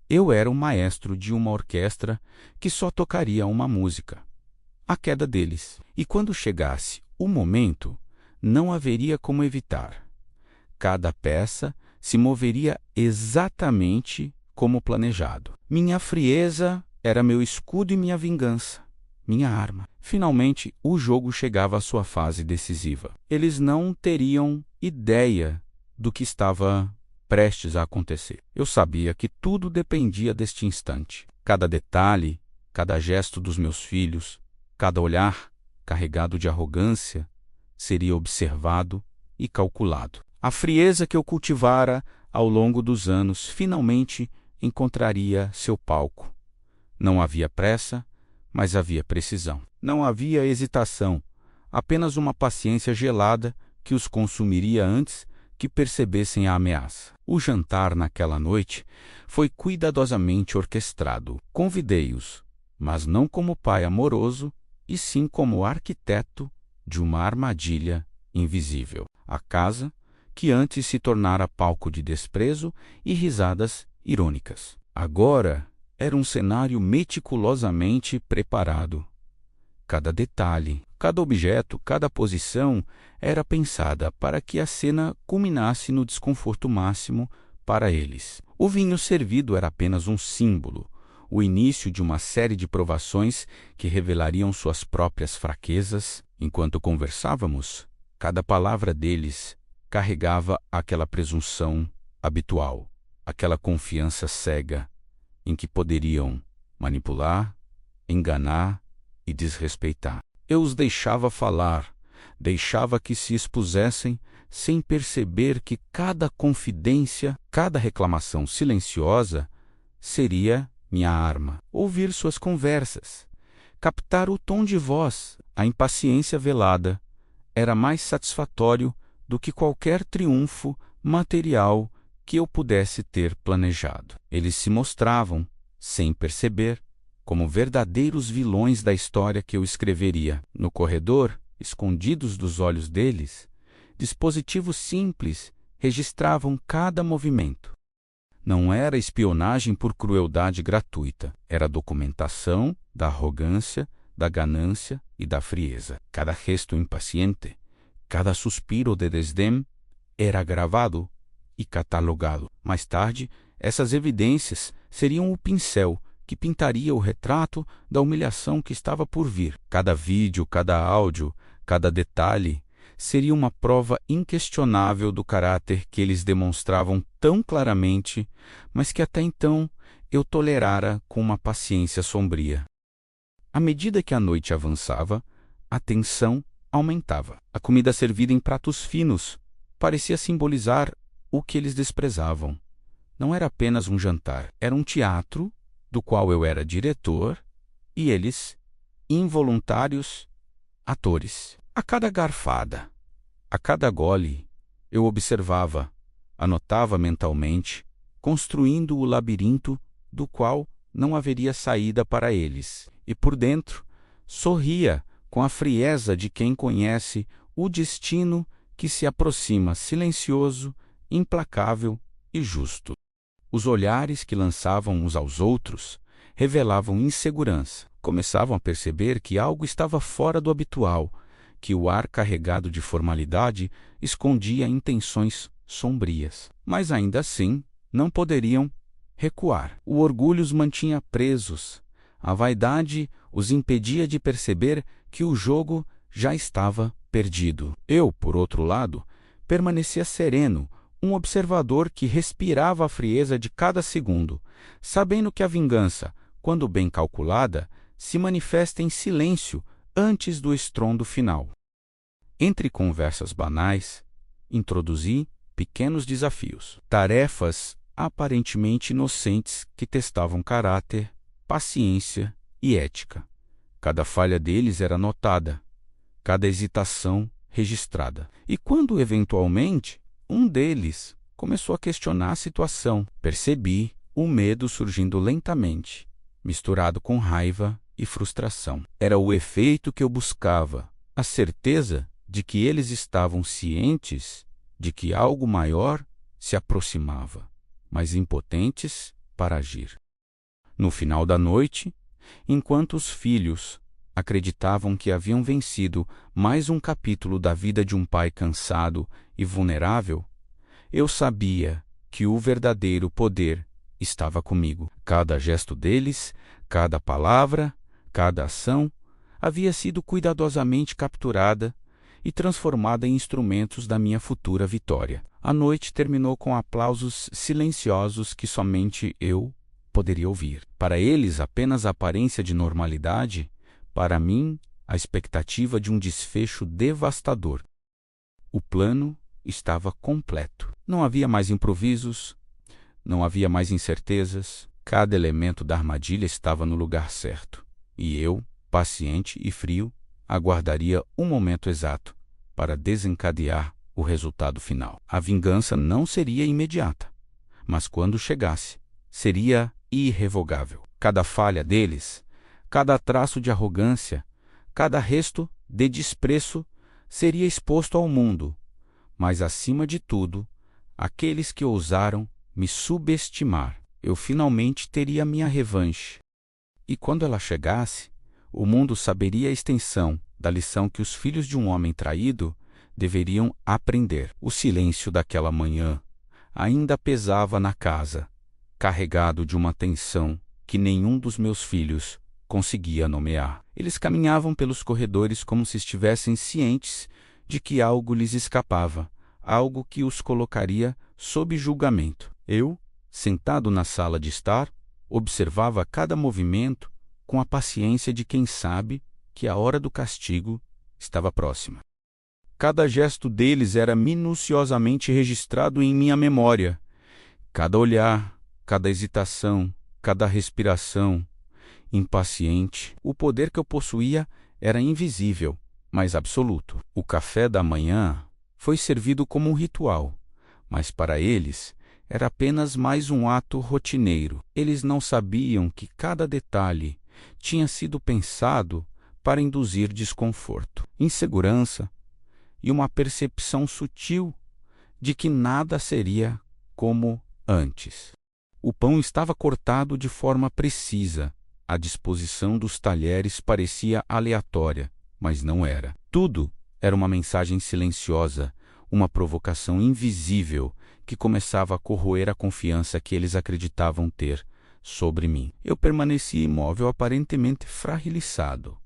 Speaker 1: Eu era o maestro de uma orquestra que só tocaria uma música, a queda deles. E quando chegasse o momento, não haveria como evitar. Cada peça se moveria exatamente como planejado. Minha frieza era meu escudo e minha vingança, minha arma. Finalmente, o jogo chegava à sua fase decisiva. Eles não teriam ideia do que estava prestes a acontecer. Eu sabia que tudo dependia deste instante. Cada detalhe, cada gesto dos meus filhos, cada olhar carregado de arrogância seria observado e calculado. A frieza que eu cultivara ao longo dos anos finalmente encontraria seu palco. Não havia pressa, mas havia precisão. Não havia hesitação, apenas uma paciência gelada que os consumiria antes que percebessem a ameaça. O jantar naquela noite foi cuidadosamente orquestrado. Convidei-os, mas não como pai amoroso, e sim como arquiteto de uma armadilha invisível. A casa, que antes se tornara palco de desprezo e risadas irônicas, agora era um cenário meticulosamente preparado. Cada detalhe, cada objeto, cada posição era pensada para que a cena culminasse no desconforto máximo para eles. O vinho servido era apenas um símbolo, o início de uma série de provações que revelariam suas próprias fraquezas. Enquanto conversávamos, cada palavra deles carregava aquela presunção habitual, aquela confiança cega em que poderiam manipular, enganar e desrespeitar. Eu os deixava falar, deixava que se expusessem sem perceber que cada confidência, cada reclamação silenciosa seria minha arma. Ouvir suas conversas, captar o tom de voz, a impaciência velada, era mais satisfatório do que qualquer triunfo material que eu pudesse ter planejado. Eles se mostravam, sem perceber, como verdadeiros vilões da história que eu escreveria. No corredor, escondidos dos olhos deles, dispositivos simples registravam cada movimento. Não era espionagem por crueldade gratuita, era documentação da arrogância, da ganância e da frieza. Cada gesto impaciente, cada suspiro de desdém era gravado e catalogado. Mais tarde, essas evidências seriam o pincel que pintaria o retrato da humilhação que estava por vir. Cada vídeo, cada áudio, cada detalhe seria uma prova inquestionável do caráter que eles demonstravam tão claramente, mas que até então eu tolerara com uma paciência sombria. À medida que a noite avançava, a tensão aumentava. A comida servida em pratos finos parecia simbolizar o que eles desprezavam. Não era apenas um jantar, era um teatro do qual eu era diretor e eles, involuntários, atores. A cada garfada, a cada gole, eu observava, anotava mentalmente, construindo o labirinto do qual não haveria saída para eles. E por dentro, sorria com a frieza de quem conhece o destino que se aproxima silencioso, implacável e justo. Os olhares que lançavam uns aos outros revelavam insegurança. Começavam a perceber que algo estava fora do habitual, que o ar carregado de formalidade escondia intenções sombrias. Mas ainda assim, não poderiam recuar. O orgulho os mantinha presos. A vaidade os impedia de perceber que o jogo já estava perdido. Eu, por outro lado, permanecia sereno, um observador que respirava a frieza de cada segundo, sabendo que a vingança, quando bem calculada, se manifesta em silêncio antes do estrondo final. Entre conversas banais, introduzi pequenos desafios, tarefas aparentemente inocentes que testavam caráter, paciência e ética. Cada falha deles era notada, cada hesitação registrada. E quando, eventualmente, um deles começou a questionar a situação, percebi o medo surgindo lentamente, misturado com raiva e frustração. Era o efeito que eu buscava, a certeza de que eles estavam cientes de que algo maior se aproximava, mas impotentes para agir. No final da noite, enquanto os filhos acreditavam que haviam vencido mais um capítulo da vida de um pai cansado e vulnerável, eu sabia que o verdadeiro poder estava comigo. Cada gesto deles, cada palavra, cada ação havia sido cuidadosamente capturada e transformada em instrumentos da minha futura vitória. A noite terminou com aplausos silenciosos que somente eu poderia ouvir. Para eles, apenas a aparência de normalidade, para mim, a expectativa de um desfecho devastador. O plano estava completo. Não havia mais improvisos, não havia mais incertezas, cada elemento da armadilha estava no lugar certo, e eu, paciente e frio, aguardaria um momento exato para desencadear o resultado final. A vingança não seria imediata, mas quando chegasse, seria irrevogável. Cada falha deles, cada traço de arrogância, cada resto de desprezo seria exposto ao mundo, mas, acima de tudo, aqueles que ousaram me subestimar. Eu finalmente teria minha revanche. E quando ela chegasse, o mundo saberia a extensão da lição que os filhos de um homem traído deveriam aprender. O silêncio daquela manhã ainda pesava na casa, carregado de uma tensão que nenhum dos meus filhos conseguia nomear. Eles caminhavam pelos corredores como se estivessem cientes de que algo lhes escapava, algo que os colocaria sob julgamento. Eu, sentado na sala de estar, observava cada movimento com a paciência de quem sabe que a hora do castigo estava próxima. Cada gesto deles era minuciosamente registrado em minha memória. Cada olhar, cada hesitação, cada respiração. Impaciente, o poder que eu possuía era invisível, mas absoluto. O café da manhã foi servido como um ritual, mas para eles era apenas mais um ato rotineiro. Eles não sabiam que cada detalhe tinha sido pensado para induzir desconforto, insegurança e uma percepção sutil de que nada seria como antes. O pão estava cortado de forma precisa. A disposição dos talheres parecia aleatória, mas não era. Tudo era uma mensagem silenciosa, uma provocação invisível que começava a corroer a confiança que eles acreditavam ter sobre mim. Eu permanecia imóvel, aparentemente fragilizado,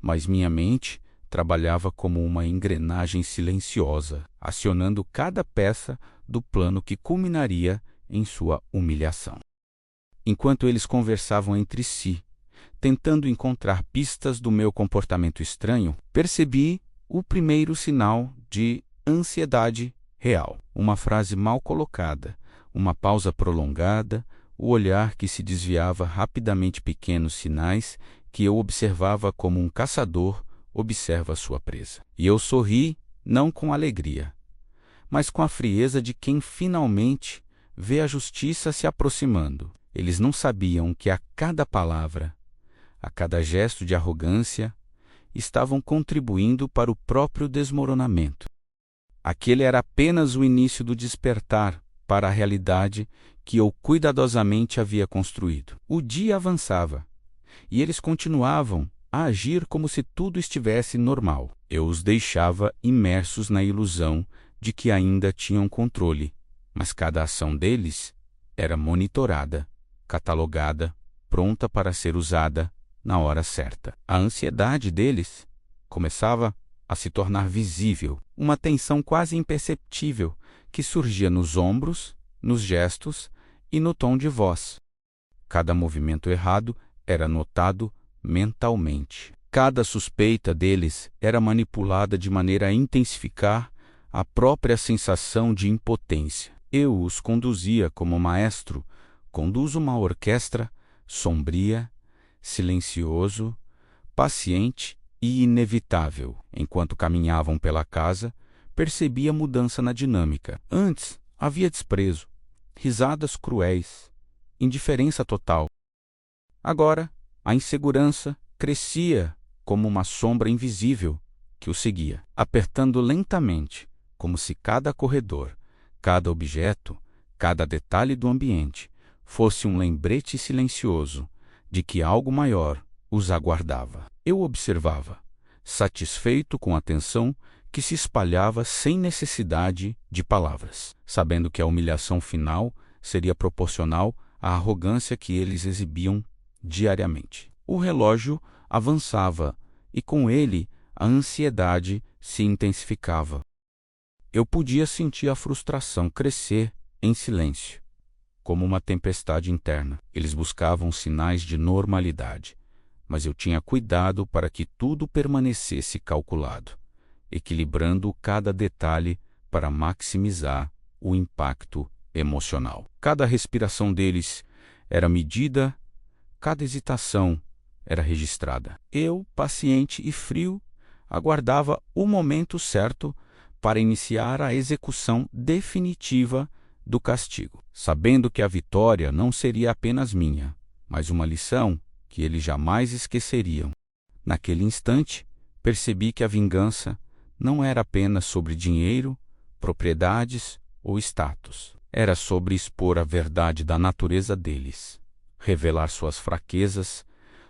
Speaker 1: mas minha mente trabalhava como uma engrenagem silenciosa, acionando cada peça do plano que culminaria em sua humilhação. Enquanto eles conversavam entre si, tentando encontrar pistas do meu comportamento estranho, percebi o primeiro sinal de ansiedade real. Uma frase mal colocada, uma pausa prolongada, o olhar que se desviava rapidamente, pequenos sinais que eu observava como um caçador observa sua presa. E eu sorri, não com alegria, mas com a frieza de quem finalmente vê a justiça se aproximando. Eles não sabiam que a cada palavra, a cada gesto de arrogância, estavam contribuindo para o próprio desmoronamento. Aquele era apenas o início do despertar para a realidade que eu cuidadosamente havia construído. O dia avançava, e eles continuavam a agir como se tudo estivesse normal. Eu os deixava imersos na ilusão de que ainda tinham controle, mas cada ação deles era monitorada, catalogada, pronta para ser usada na hora certa. A ansiedade deles começava a se tornar visível, uma tensão quase imperceptível que surgia nos ombros, nos gestos e no tom de voz. Cada movimento errado era notado mentalmente. Cada suspeita deles era manipulada de maneira a intensificar a própria sensação de impotência. Eu os conduzia como maestro conduz uma orquestra sombria, silencioso, paciente e inevitável. Enquanto caminhavam pela casa, percebia mudança na dinâmica. Antes havia desprezo, risadas cruéis, indiferença total. Agora, a insegurança crescia como uma sombra invisível que o seguia, apertando lentamente, como se cada corredor, cada objeto, cada detalhe do ambiente fosse um lembrete silencioso de que algo maior os aguardava. Eu observava, satisfeito com a tensão que se espalhava sem necessidade de palavras, sabendo que a humilhação final seria proporcional à arrogância que eles exibiam diariamente. O relógio avançava e com ele a ansiedade se intensificava. Eu podia sentir a frustração crescer em silêncio, como uma tempestade interna. Eles buscavam sinais de normalidade, mas eu tinha cuidado para que tudo permanecesse calculado, equilibrando cada detalhe para maximizar o impacto emocional. Cada respiração deles era medida, cada hesitação era registrada. Eu, paciente e frio, aguardava o momento certo para iniciar a execução definitiva do castigo, sabendo que a vitória não seria apenas minha, mas uma lição que eles jamais esqueceriam. Naquele instante, percebi que a vingança não era apenas sobre dinheiro, propriedades ou status. Era sobre expor a verdade da natureza deles, revelar suas fraquezas,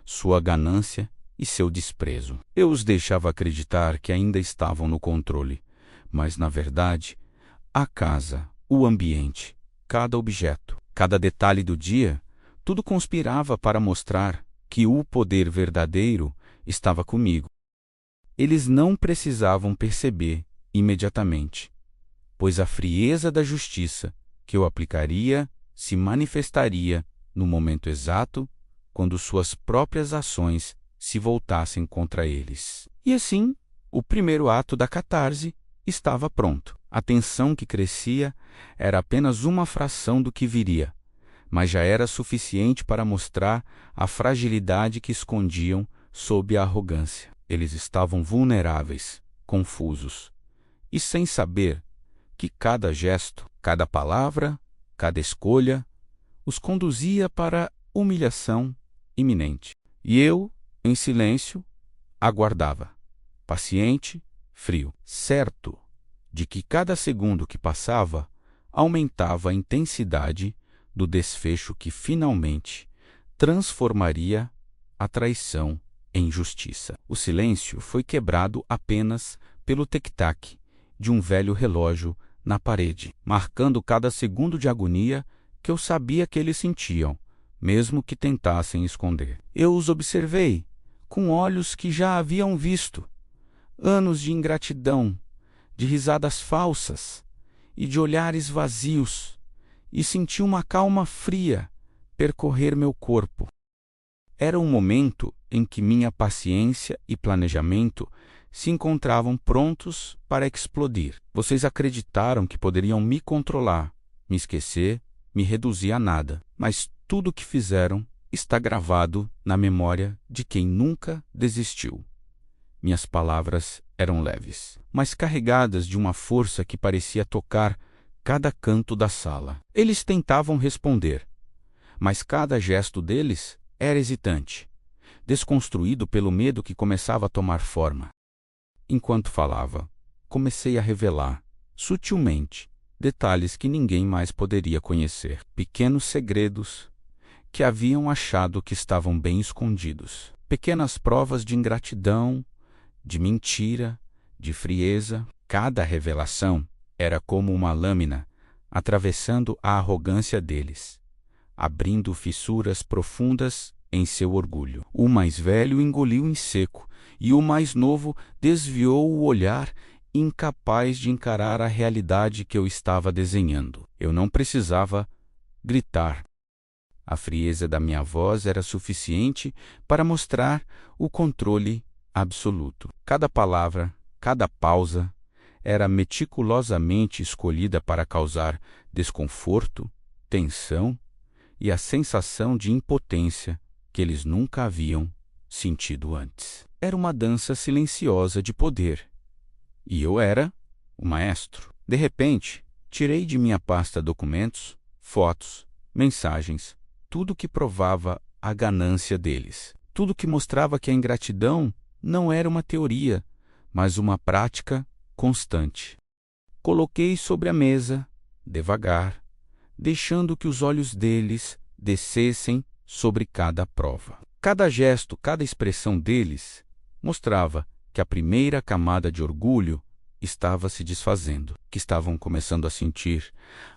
Speaker 1: sua ganância e seu desprezo. Eu os deixava acreditar que ainda estavam no controle, mas, na verdade, a casa, o ambiente, cada objeto, cada detalhe do dia, tudo conspirava para mostrar que o poder verdadeiro estava comigo. Eles não precisavam perceber imediatamente, pois a frieza da justiça que eu aplicaria se manifestaria no momento exato quando suas próprias ações se voltassem contra eles. E assim, o primeiro ato da catarse estava pronto. A tensão que crescia era apenas uma fração do que viria, mas já era suficiente para mostrar a fragilidade que escondiam sob a arrogância. Eles estavam vulneráveis, confusos, e sem saber que cada gesto, cada palavra, cada escolha os conduzia para humilhação iminente. E eu, em silêncio, aguardava, paciente, frio, certo de que cada segundo que passava aumentava a intensidade do desfecho que finalmente transformaria a traição em justiça. O silêncio foi quebrado apenas pelo tic-tac de um velho relógio na parede, marcando cada segundo de agonia que eu sabia que eles sentiam, mesmo que tentassem esconder. Eu os observei com olhos que já haviam visto anos de ingratidão, de risadas falsas e de olhares vazios, e senti uma calma fria percorrer meu corpo. Era um momento em que minha paciência e planejamento se encontravam prontos para explodir. Vocês acreditaram que poderiam me controlar, me esquecer, me reduzir a nada, mas tudo o que fizeram está gravado na memória de quem nunca desistiu. Minhas palavras eram leves, mas carregadas de uma força que parecia tocar cada canto da sala. Eles tentavam responder, mas cada gesto deles era hesitante, desconstruído pelo medo que começava a tomar forma. Enquanto falava, comecei a revelar, sutilmente, detalhes que ninguém mais poderia conhecer, pequenos segredos que haviam achado que estavam bem escondidos, pequenas provas de ingratidão, de mentira, de frieza. Cada revelação era como uma lâmina atravessando a arrogância deles, abrindo fissuras profundas em seu orgulho. O mais velho engoliu em seco, e o mais novo desviou o olhar, incapaz de encarar a realidade que eu estava desenhando. Eu não precisava gritar. A frieza da minha voz era suficiente para mostrar o controle absoluto. Cada palavra, cada pausa, era meticulosamente escolhida para causar desconforto, tensão e a sensação de impotência que eles nunca haviam sentido antes. Era uma dança silenciosa de poder, e eu era o maestro. De repente, tirei de minha pasta documentos, fotos, mensagens, tudo que provava a ganância deles, tudo que mostrava que a ingratidão não era uma teoria, mas uma prática constante. Coloquei sobre a mesa, devagar, deixando que os olhos deles descessem sobre cada prova. Cada gesto, cada expressão deles mostrava que a primeira camada de orgulho estava se desfazendo, que estavam começando a sentir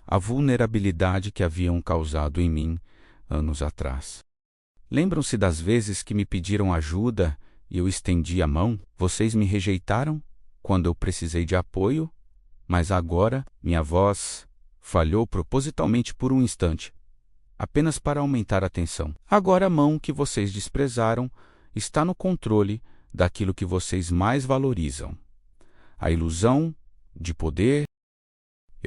Speaker 1: a vulnerabilidade que haviam causado em mim anos atrás. Lembram-se das vezes que me pediram ajuda e eu estendi a mão? Vocês me rejeitaram quando eu precisei de apoio, mas agora minha voz falhou propositalmente por um instante, apenas para aumentar a tensão. Agora a mão que vocês desprezaram está no controle daquilo que vocês mais valorizam. A ilusão de poder.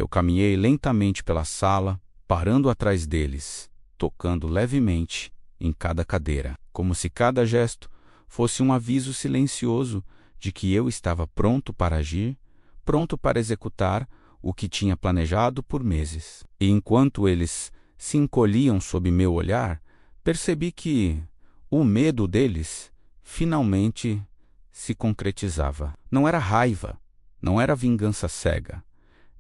Speaker 1: Eu caminhei lentamente pela sala, parando atrás deles, tocando levemente em cada cadeira, como se cada gesto fosse um aviso silencioso de que eu estava pronto para agir, pronto para executar o que tinha planejado por meses. E enquanto eles se encolhiam sob meu olhar, percebi que o medo deles finalmente se concretizava. Não era raiva, não era vingança cega,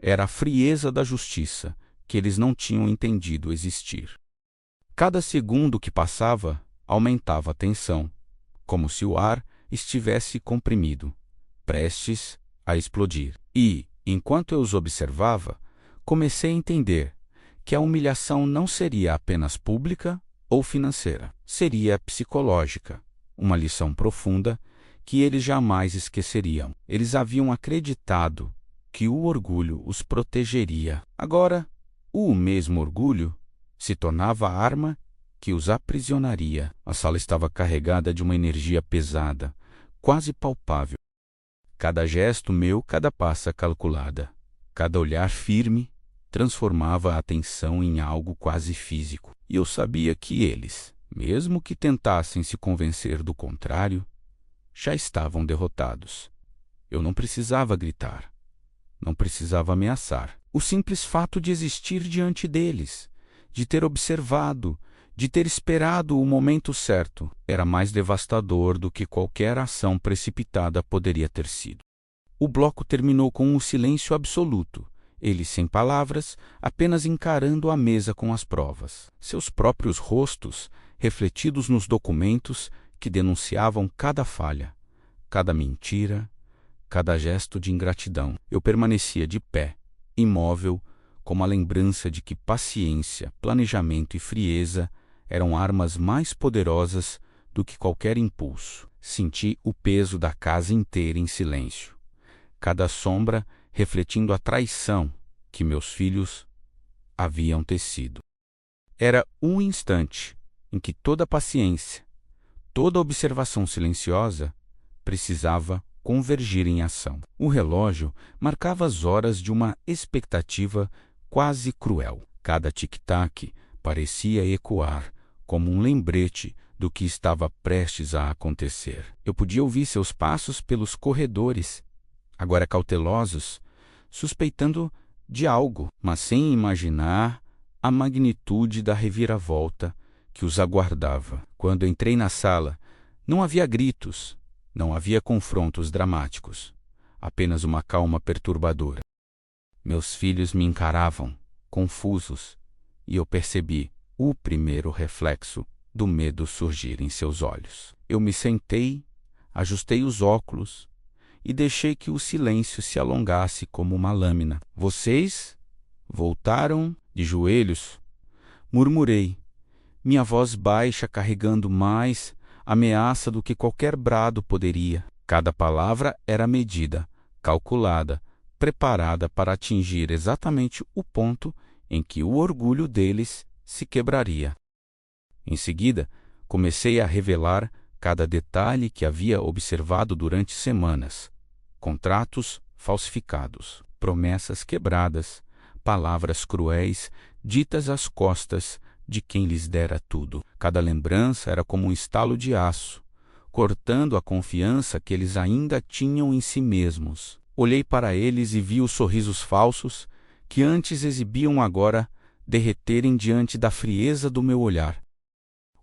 Speaker 1: era a frieza da justiça que eles não tinham entendido existir. Cada segundo que passava aumentava a tensão, como se o ar estivesse comprimido, prestes a explodir. E, enquanto eu os observava, comecei a entender que a humilhação não seria apenas pública ou financeira, seria psicológica, uma lição profunda que eles jamais esqueceriam. Eles haviam acreditado que o orgulho os protegeria. Agora, o mesmo orgulho se tornava a arma que os aprisionaria. A sala estava carregada de uma energia pesada, quase palpável. Cada gesto meu, cada passa calculada, cada olhar firme, transformava a atenção em algo quase físico. E eu sabia que eles, mesmo que tentassem se convencer do contrário, já estavam derrotados. Eu não precisava gritar, não precisava ameaçar. O simples fato de existir diante deles, de ter observado, de ter esperado o momento certo, era mais devastador do que qualquer ação precipitada poderia ter sido. O bloco terminou com um silêncio absoluto, eles sem palavras, apenas encarando a mesa com as provas. Seus próprios rostos, refletidos nos documentos que denunciavam cada falha, cada mentira, cada gesto de ingratidão. Eu permanecia de pé, imóvel, como a lembrança de que paciência, planejamento e frieza eram armas mais poderosas do que qualquer impulso. Senti o peso da casa inteira em silêncio, cada sombra refletindo a traição que meus filhos haviam tecido. Era um instante em que toda paciência, toda observação silenciosa precisava convergir em ação. O relógio marcava as horas de uma expectativa quase cruel. Cada tic-tac parecia ecoar como um lembrete do que estava prestes a acontecer. Eu podia ouvir seus passos pelos corredores, agora cautelosos, suspeitando de algo, mas sem imaginar a magnitude da reviravolta que os aguardava. Quando entrei na sala, não havia gritos, não havia confrontos dramáticos, apenas uma calma perturbadora. Meus filhos me encaravam, confusos, e eu percebi o primeiro reflexo do medo surgir em seus olhos. Eu me sentei, ajustei os óculos e deixei que o silêncio se alongasse como uma lâmina. Vocês voltaram de joelhos? Murmurei, minha voz baixa carregando mais ameaça do que qualquer brado poderia. Cada palavra era medida, calculada, preparada para atingir exatamente o ponto em que o orgulho deles se quebraria. Em seguida, comecei a revelar cada detalhe que havia observado durante semanas: contratos falsificados, promessas quebradas, palavras cruéis ditas às costas de quem lhes dera tudo. Cada lembrança era como um estalo de aço, cortando a confiança que eles ainda tinham em si mesmos. Olhei para eles e vi os sorrisos falsos que antes exibiam agora derreterem diante da frieza do meu olhar.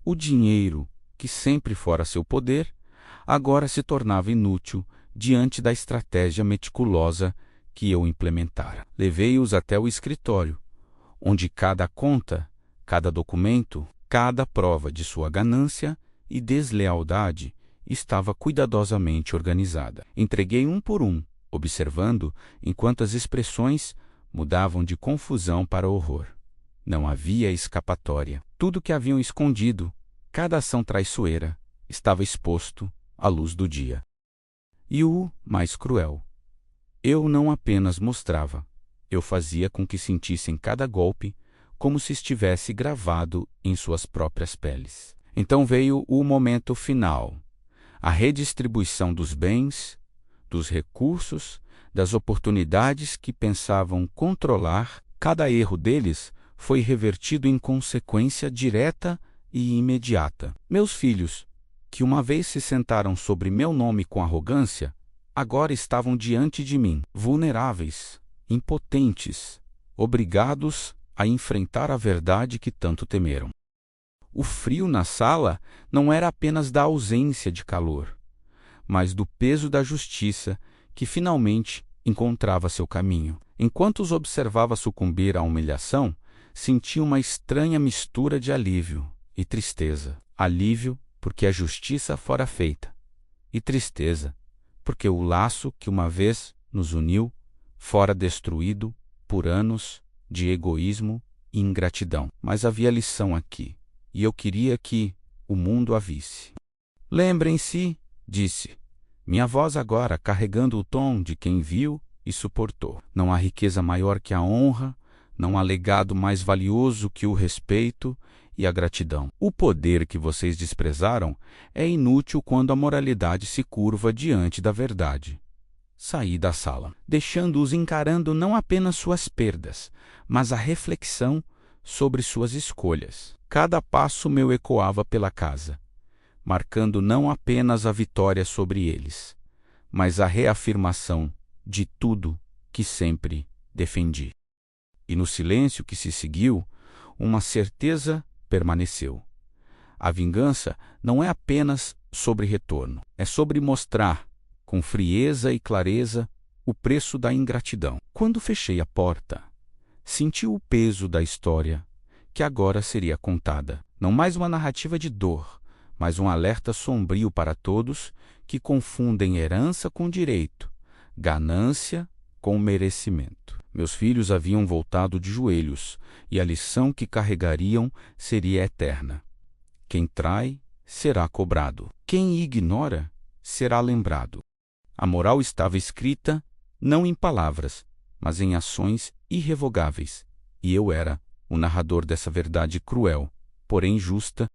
Speaker 1: O dinheiro, que sempre fora seu poder, agora se tornava inútil diante da estratégia meticulosa que eu implementara. Levei-os até o escritório, onde cada conta, cada documento, cada prova de sua ganância e deslealdade estava cuidadosamente organizada. Entreguei um por um, observando enquanto as expressões mudavam de confusão para horror. Não havia escapatória. Tudo que haviam escondido, cada ação traiçoeira, estava exposto à luz do dia. E o mais cruel, eu não apenas mostrava, eu fazia com que sentissem cada golpe como se estivesse gravado em suas próprias peles. Então veio o momento final, a redistribuição dos bens, dos recursos, das oportunidades que pensavam controlar, cada erro deles foi revertido em consequência direta e imediata. Meus filhos, que uma vez se sentaram sobre meu nome com arrogância, agora estavam diante de mim, vulneráveis, impotentes, obrigados a enfrentar a verdade que tanto temeram. O frio na sala não era apenas da ausência de calor, mas do peso da justiça que finalmente encontrava seu caminho. Enquanto os observava sucumbir à humilhação, senti uma estranha mistura de alívio e tristeza. Alívio porque a justiça fora feita, e tristeza porque o laço que uma vez nos uniu fora destruído por anos de egoísmo e ingratidão. Mas havia lição aqui, e eu queria que o mundo a visse. Lembrem-se, disse, minha voz agora carregando o tom de quem viu e suportou. Não há riqueza maior que a honra, não há legado mais valioso que o respeito e a gratidão. O poder que vocês desprezaram é inútil quando a moralidade se curva diante da verdade. Saí da sala, deixando-os encarando não apenas suas perdas, mas a reflexão sobre suas escolhas. Cada passo meu ecoava pela casa, marcando não apenas a vitória sobre eles, mas a reafirmação de tudo que sempre defendi. E no silêncio que se seguiu, uma certeza permaneceu. A vingança não é apenas sobre retorno, é sobre mostrar, com frieza e clareza, o preço da ingratidão. Quando fechei a porta, senti o peso da história que agora seria contada. Não mais uma narrativa de dor, mas um alerta sombrio para todos que confundem herança com direito, ganância com merecimento. Meus filhos haviam voltado de joelhos, e a lição que carregariam seria eterna. Quem trai, será cobrado. Quem ignora, será lembrado. A moral estava escrita não em palavras, mas em ações irrevogáveis, e eu era o narrador dessa verdade cruel, porém justa,